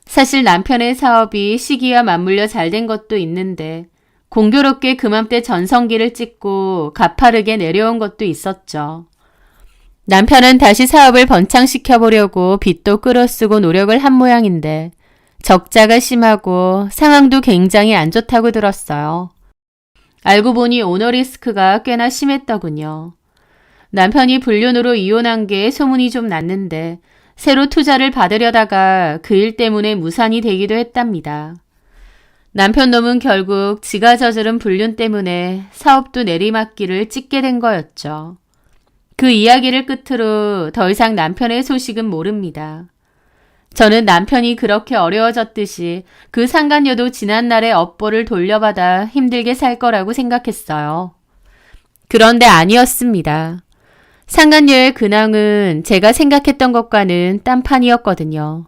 사실 남편의 사업이 시기와 맞물려 잘 된 것도 있는데 공교롭게 그맘때 전성기를 찍고 가파르게 내려온 것도 있었죠. 남편은 다시 사업을 번창시켜 보려고 빚도 끌어쓰고 노력을 한 모양인데 적자가 심하고 상황도 굉장히 안 좋다고 들었어요. 알고 보니 오너 리스크가 꽤나 심했더군요. 남편이 불륜으로 이혼한 게 소문이 좀 났는데 새로 투자를 받으려다가 그 일 때문에 무산이 되기도 했답니다. 남편 놈은 결국 지가 저지른 불륜 때문에 사업도 내리막길을 찍게 된 거였죠. 그 이야기를 끝으로 더 이상 남편의 소식은 모릅니다. 저는 남편이 그렇게 어려워졌듯이 그 상간녀도 지난날의 업보를 돌려받아 힘들게 살 거라고 생각했어요. 그런데 아니었습니다. 상간녀의 근황은 제가 생각했던 것과는 딴판이었거든요.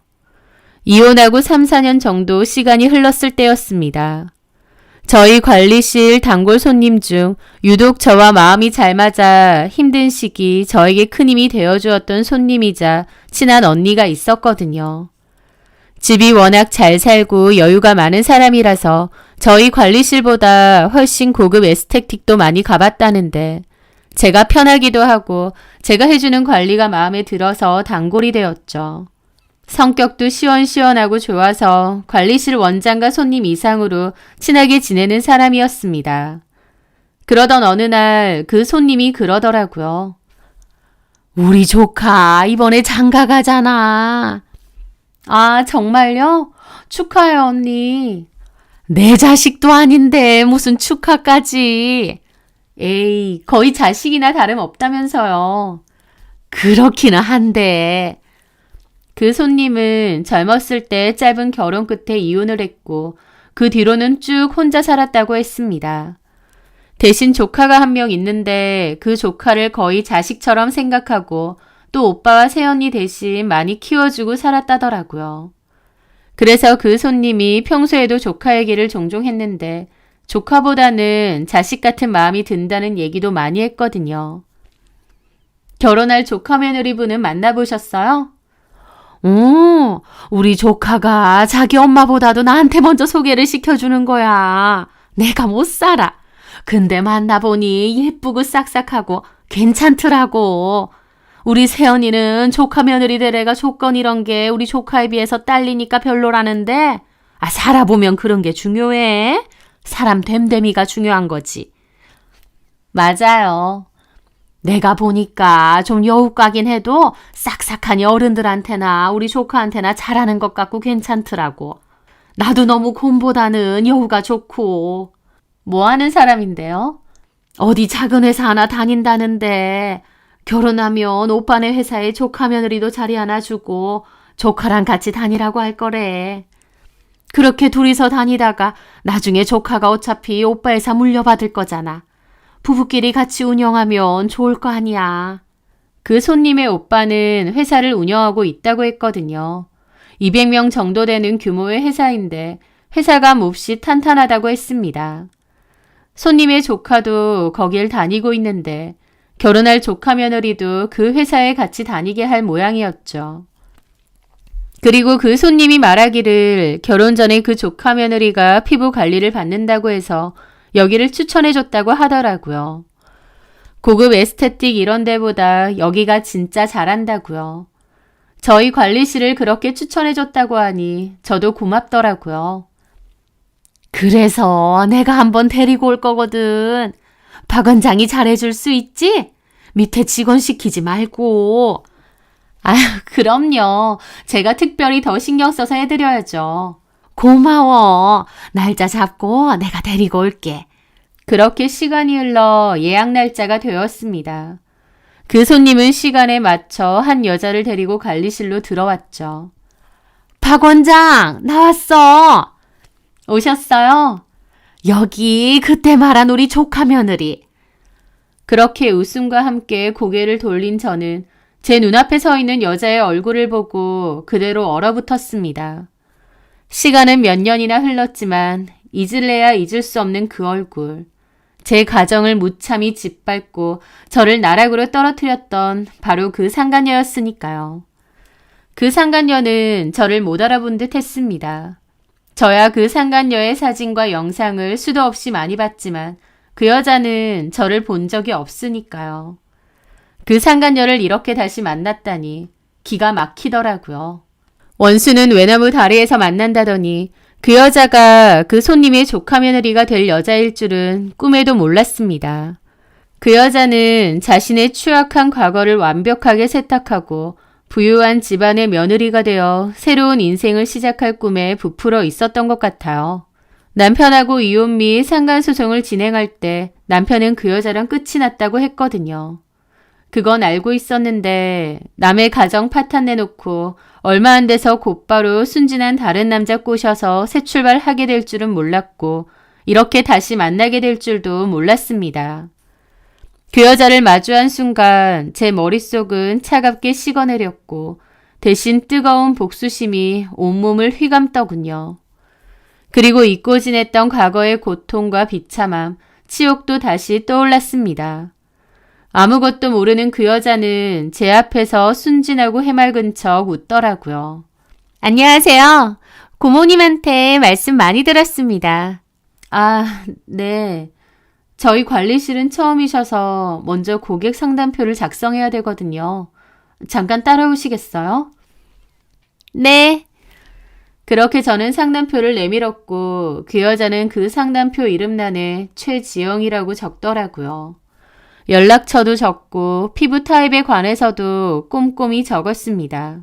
이혼하고 3, 4년 정도 시간이 흘렀을 때였습니다. 저희 관리실 단골 손님 중 유독 저와 마음이 잘 맞아 힘든 시기 저에게 큰 힘이 되어주었던 손님이자 친한 언니가 있었거든요. 집이 워낙 잘 살고 여유가 많은 사람이라서 저희 관리실보다 훨씬 고급 에스테틱도 많이 가봤다는데 제가 편하기도 하고 제가 해주는 관리가 마음에 들어서 단골이 되었죠. 성격도 시원시원하고 좋아서 관리실 원장과 손님 이상으로 친하게 지내는 사람이었습니다. 그러던 어느 날 그 손님이 그러더라고요. 우리 조카 이번에 장가 가잖아. 아, 정말요? 축하해요, 언니. 내 자식도 아닌데 무슨 축하까지. 에이, 거의 자식이나 다름없다면서요. 그렇기는 한데. 그 손님은 젊었을 때 짧은 결혼 끝에 이혼을 했고 그 뒤로는 쭉 혼자 살았다고 했습니다. 대신 조카가 한 명 있는데 그 조카를 거의 자식처럼 생각하고 또 오빠와 새언니 대신 많이 키워주고 살았다더라고요. 그래서 그 손님이 평소에도 조카 얘기를 종종 했는데 조카보다는 자식 같은 마음이 든다는 얘기도 많이 했거든요. 결혼할 조카 며느리분은 만나보셨어요? 우리 조카가 자기 엄마보다도 나한테 먼저 소개를 시켜주는 거야. 내가 못 살아. 근데 만나보니 예쁘고 싹싹하고 괜찮더라고. 우리 새언니는 조카 며느리 되래가 조건 이런 게 우리 조카에 비해서 딸리니까 별로라는데 살아보면 그런 게 중요해. 사람 됨됨이가 중요한 거지. 맞아요. 내가 보니까 좀 여우까긴 해도 싹싹하니 어른들한테나 우리 조카한테나 잘하는 것 같고 괜찮더라고. 나도 너무 곰보다는 여우가 좋고. 뭐 하는 사람인데요? 어디 작은 회사 하나 다닌다는데 결혼하면 오빠네 회사에 조카 며느리도 자리 하나 주고 조카랑 같이 다니라고 할 거래. 그렇게 둘이서 다니다가 나중에 조카가 어차피 오빠 회사 물려받을 거잖아. 부부끼리 같이 운영하면 좋을 거 아니야. 그 손님의 오빠는 회사를 운영하고 있다고 했거든요. 200명 정도 되는 규모의 회사인데 회사가 몹시 탄탄하다고 했습니다. 손님의 조카도 거길 다니고 있는데 결혼할 조카 며느리도 그 회사에 같이 다니게 할 모양이었죠. 그리고 그 손님이 말하기를 결혼 전에 그 조카 며느리가 피부 관리를 받는다고 해서 여기를 추천해줬다고 하더라고요. 고급 에스테틱 이런 데보다 여기가 진짜 잘한다고요. 저희 관리실을 그렇게 추천해줬다고 하니 저도 고맙더라고요. 그래서 내가 한번 데리고 올 거거든. 박 원장이 잘해줄 수 있지? 밑에 직원 시키지 말고. 아유, 그럼요. 제가 특별히 더 신경 써서 해드려야죠. 고마워. 날짜 잡고 내가 데리고 올게. 그렇게 시간이 흘러 예약 날짜가 되었습니다. 그 손님은 시간에 맞춰 한 여자를 데리고 관리실로 들어왔죠. 박 원장, 나왔어. 오셨어요? 여기 그때 말한 우리 조카 며느리. 그렇게 웃음과 함께 고개를 돌린 저는 제 눈앞에 서 있는 여자의 얼굴을 보고 그대로 얼어붙었습니다. 시간은 몇 년이나 흘렀지만 잊을래야 잊을 수 없는 그 얼굴. 제 가정을 무참히 짓밟고 저를 나락으로 떨어뜨렸던 바로 그 상간녀였으니까요. 그 상간녀는 저를 못 알아본 듯 했습니다. 저야 그 상간녀의 사진과 영상을 수도 없이 많이 봤지만 그 여자는 저를 본 적이 없으니까요. 그 상간녀를 이렇게 다시 만났다니 기가 막히더라고요. 원수는 외나무 다리에서 만난다더니 그 여자가 그 손님의 조카 며느리가 될 여자일 줄은 꿈에도 몰랐습니다. 그 여자는 자신의 추악한 과거를 완벽하게 세탁하고 부유한 집안의 며느리가 되어 새로운 인생을 시작할 꿈에 부풀어 있었던 것 같아요. 남편하고 이혼 및 상간소송을 진행할 때 남편은 그 여자랑 끝이 났다고 했거든요. 그건 알고 있었는데 남의 가정 파탄 내놓고 얼마 안 돼서 곧바로 순진한 다른 남자 꼬셔서 새 출발하게 될 줄은 몰랐고 이렇게 다시 만나게 될 줄도 몰랐습니다. 그 여자를 마주한 순간 제 머릿속은 차갑게 식어내렸고 대신 뜨거운 복수심이 온몸을 휘감더군요. 그리고 잊고 지냈던 과거의 고통과 비참함, 치욕도 다시 떠올랐습니다. 아무것도 모르는 그 여자는 제 앞에서 순진하고 해맑은 척 웃더라고요. 안녕하세요. 고모님한테 말씀 많이 들었습니다. 아, 네. 저희 관리실은 처음이셔서 먼저 고객 상담표를 작성해야 되거든요. 잠깐 따라오시겠어요? 네. 그렇게 저는 상담표를 내밀었고 그 여자는 그 상담표 이름란에 최지영이라고 적더라고요. 연락처도 적고 피부 타입에 관해서도 꼼꼼히 적었습니다.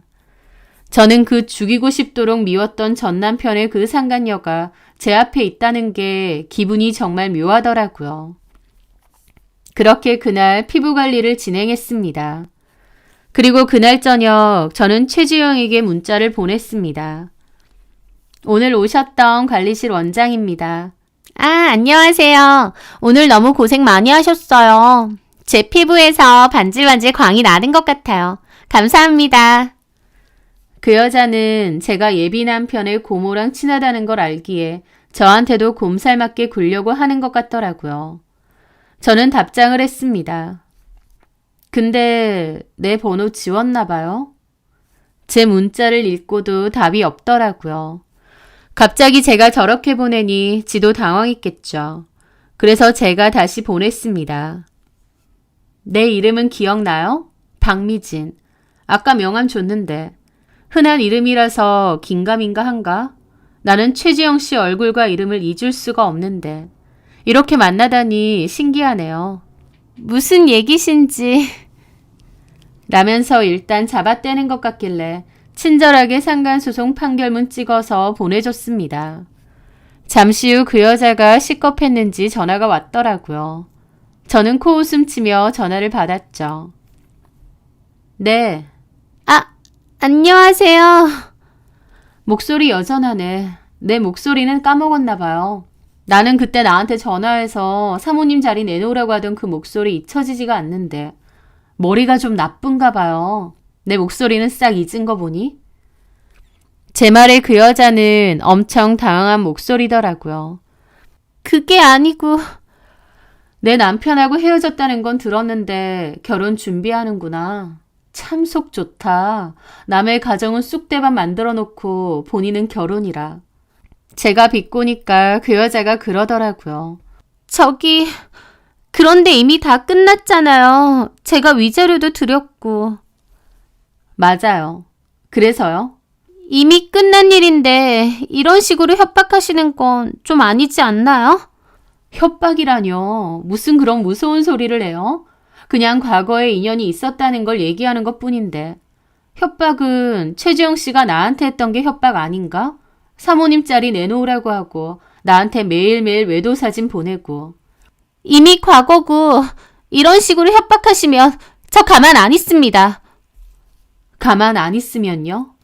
저는 그 죽이고 싶도록 미웠던 전 남편의 그 상간녀가 제 앞에 있다는 게 기분이 정말 묘하더라고요. 그렇게 그날 피부 관리를 진행했습니다. 그리고 그날 저녁 저는 최지영에게 문자를 보냈습니다. 오늘 오셨던 관리실 원장입니다. 아, 안녕하세요. 오늘 너무 고생 많이 하셨어요. 제 피부에서 반질반질 광이 나는 것 같아요. 감사합니다. 그 여자는 제가 예비 남편의 고모랑 친하다는 걸 알기에 저한테도 곰살맞게 굴려고 하는 것 같더라고요. 저는 답장을 했습니다. 근데 내 번호 지웠나 봐요? 제 문자를 읽고도 답이 없더라고요. 갑자기 제가 저렇게 보내니 지도 당황했겠죠. 그래서 제가 다시 보냈습니다. 내 이름은 기억나요? 박미진. 아까 명함 줬는데. 흔한 이름이라서 긴가민가 한가? 나는 최지영 씨 얼굴과 이름을 잊을 수가 없는데. 이렇게 만나다니 신기하네요. 무슨 얘기신지. 라면서 일단 잡아떼는 것 같길래 친절하게 상간소송 판결문 찍어서 보내줬습니다. 잠시 후 그 여자가 식겁했는지 전화가 왔더라고요. 저는 코웃음 치며 전화를 받았죠. 네. 아, 안녕하세요. 목소리 여전하네. 내 목소리는 까먹었나 봐요. 나는 그때 나한테 전화해서 사모님 자리 내놓으라고 하던 그 목소리 잊혀지지가 않는데 머리가 좀 나쁜가 봐요. 내 목소리는 싹 잊은 거 보니? 제 말에 그 여자는 엄청 당황한 목소리더라고요. 그게 아니고. 내 남편하고 헤어졌다는 건 들었는데 결혼 준비하는구나. 참 속 좋다. 남의 가정은 쑥대밭 만들어 놓고 본인은 결혼이라. 제가 비꼬니까 그 여자가 그러더라고요. 그런데 이미 다 끝났잖아요. 제가 위자료도 드렸고. 맞아요. 그래서요? 이미 끝난 일인데 이런 식으로 협박하시는 건 좀 아니지 않나요? 협박이라뇨. 무슨 그런 무서운 소리를 해요? 그냥 과거에 인연이 있었다는 걸 얘기하는 것 뿐인데. 협박은 최지영 씨가 나한테 했던 게 협박 아닌가? 사모님 자리 내놓으라고 하고 나한테 매일매일 외도 사진 보내고. 이미 과거고 이런 식으로 협박하시면 저 가만 안 있습니다. 가만 안 있으면요?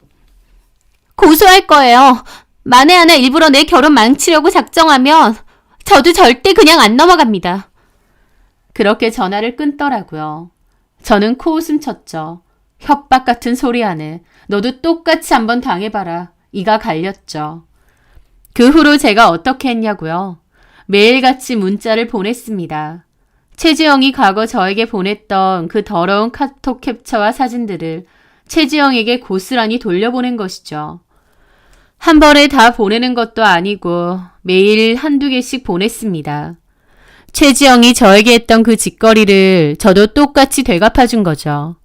고소할 거예요. 만에 하나 일부러 내 결혼 망치려고 작정하면 저도 절대 그냥 안 넘어갑니다. 그렇게 전화를 끊더라고요. 저는 코웃음 쳤죠. 협박 같은 소리 하네. 너도 똑같이 한번 당해봐라. 이가 갈렸죠. 그 후로 제가 어떻게 했냐고요? 매일같이 문자를 보냈습니다. 최지영이 과거 저에게 보냈던 그 더러운 카톡 캡처와 사진들을 최지영에게 고스란히 돌려보낸 것이죠. 한 번에 다 보내는 것도 아니고 매일 한두 개씩 보냈습니다. 최지영이 저에게 했던 그 짓거리를 저도 똑같이 되갚아준 거죠.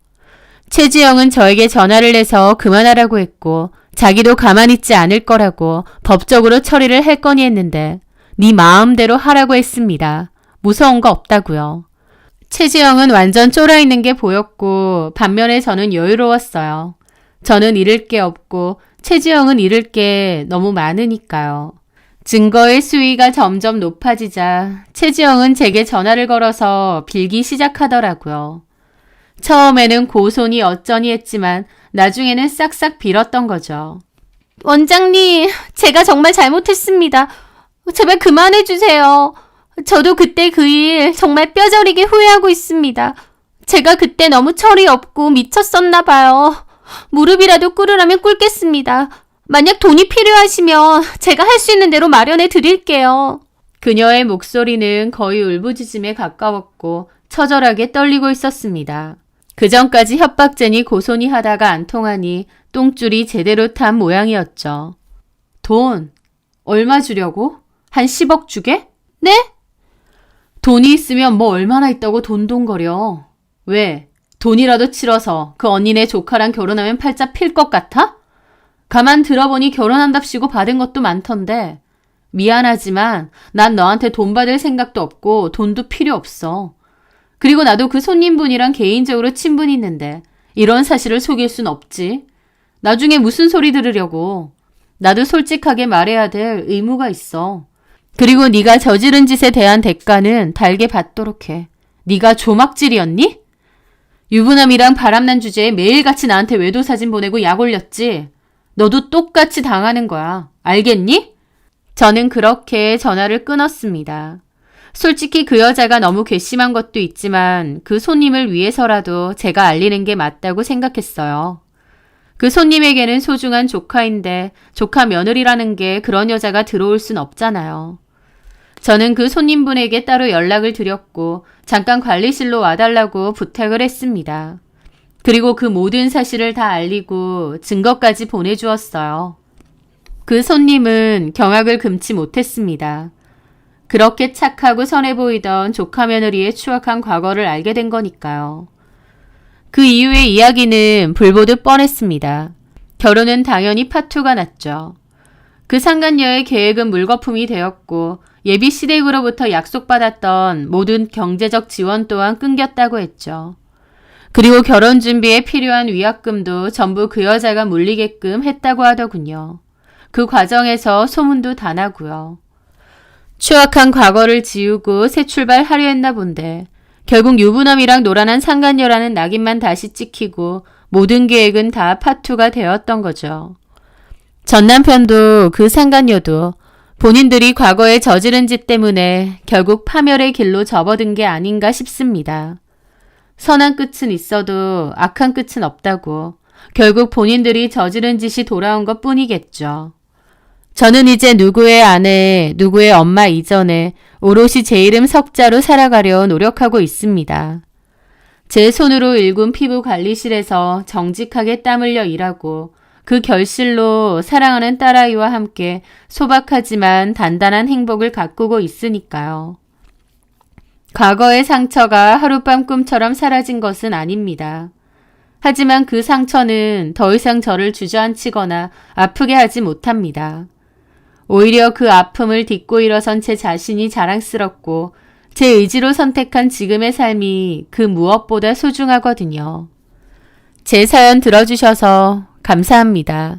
최지영은 저에게 전화를 해서 그만하라고 했고 자기도 가만히 있지 않을 거라고 법적으로 처리를 할 거니 했는데 네 마음대로 하라고 했습니다. 무서운 거 없다고요. 최지영은 완전 쫄아있는 게 보였고 반면에 저는 여유로웠어요. 저는 잃을 게 없고 최지영은 잃을 게 너무 많으니까요. 증거의 수위가 점점 높아지자 최지영은 제게 전화를 걸어서 빌기 시작하더라고요. 처음에는 고소니 어쩌니 했지만 나중에는 싹싹 빌었던 거죠. 원장님, 제가 정말 잘못했습니다. 제발 그만해주세요. 저도 그때 그 일 정말 뼈저리게 후회하고 있습니다. 제가 그때 너무 철이 없고 미쳤었나 봐요. 무릎이라도 꿇으라면 꿇겠습니다. 만약 돈이 필요하시면 제가 할 수 있는 대로 마련해 드릴게요. 그녀의 목소리는 거의 울부짖음에 가까웠고 처절하게 떨리고 있었습니다. 그 전까지 협박쟁이 고소니 하다가 안 통하니 똥줄이 제대로 탄 모양이었죠. 돈 얼마 주려고? 한 10억 주게? 네? 돈이 있으면 뭐 얼마나 있다고 돈돈거려. 왜? 돈이라도 치러서 그 언니네 조카랑 결혼하면 팔자 필 것 같아? 가만 들어보니 결혼한답시고 받은 것도 많던데. 미안하지만 난 너한테 돈 받을 생각도 없고 돈도 필요 없어. 그리고 나도 그 손님분이랑 개인적으로 친분이 있는데 이런 사실을 속일 순 없지. 나중에 무슨 소리 들으려고. 나도 솔직하게 말해야 될 의무가 있어. 그리고 네가 저지른 짓에 대한 대가는 달게 받도록 해. 네가 조막질이었니? 유부남이랑 바람난 주제에 매일같이 나한테 외도 사진 보내고 약 올렸지? 너도 똑같이 당하는 거야. 알겠니? 저는 그렇게 전화를 끊었습니다. 솔직히 그 여자가 너무 괘씸한 것도 있지만 그 손님을 위해서라도 제가 알리는 게 맞다고 생각했어요. 그 손님에게는 소중한 조카인데 조카 며느리라는 게 그런 여자가 들어올 순 없잖아요. 저는 그 손님분에게 따로 연락을 드렸고 잠깐 관리실로 와달라고 부탁을 했습니다. 그리고 그 모든 사실을 다 알리고 증거까지 보내주었어요. 그 손님은 경악을 금치 못했습니다. 그렇게 착하고 선해 보이던 조카 며느리의 추악한 과거를 알게 된 거니까요. 그 이후의 이야기는 불보듯 뻔했습니다. 결혼은 당연히 파투가 났죠. 그 상간녀의 계획은 물거품이 되었고 예비 시댁으로부터 약속받았던 모든 경제적 지원 또한 끊겼다고 했죠. 그리고 결혼 준비에 필요한 위약금도 전부 그 여자가 물리게끔 했다고 하더군요. 그 과정에서 소문도 다 나고요. 추악한 과거를 지우고 새 출발하려 했나 본데 결국 유부남이랑 노란한 상간녀라는 낙인만 다시 찍히고 모든 계획은 다 파투가 되었던 거죠. 전 남편도 그 상간녀도 본인들이 과거에 저지른 짓 때문에 결국 파멸의 길로 접어든 게 아닌가 싶습니다. 선한 끝은 있어도 악한 끝은 없다고 결국 본인들이 저지른 짓이 돌아온 것 뿐이겠죠. 저는 이제 누구의 아내, 누구의 엄마 이전에 오롯이 제 이름 석자로 살아가려 노력하고 있습니다. 제 손으로 일군 피부 관리실에서 정직하게 땀 흘려 일하고 그 결실로 사랑하는 딸아이와 함께 소박하지만 단단한 행복을 가꾸고 있으니까요. 과거의 상처가 하룻밤 꿈처럼 사라진 것은 아닙니다. 하지만 그 상처는 더 이상 저를 주저앉히거나 아프게 하지 못합니다. 오히려 그 아픔을 딛고 일어선 제 자신이 자랑스럽고 제 의지로 선택한 지금의 삶이 그 무엇보다 소중하거든요. 제 사연 들어주셔서 감사합니다.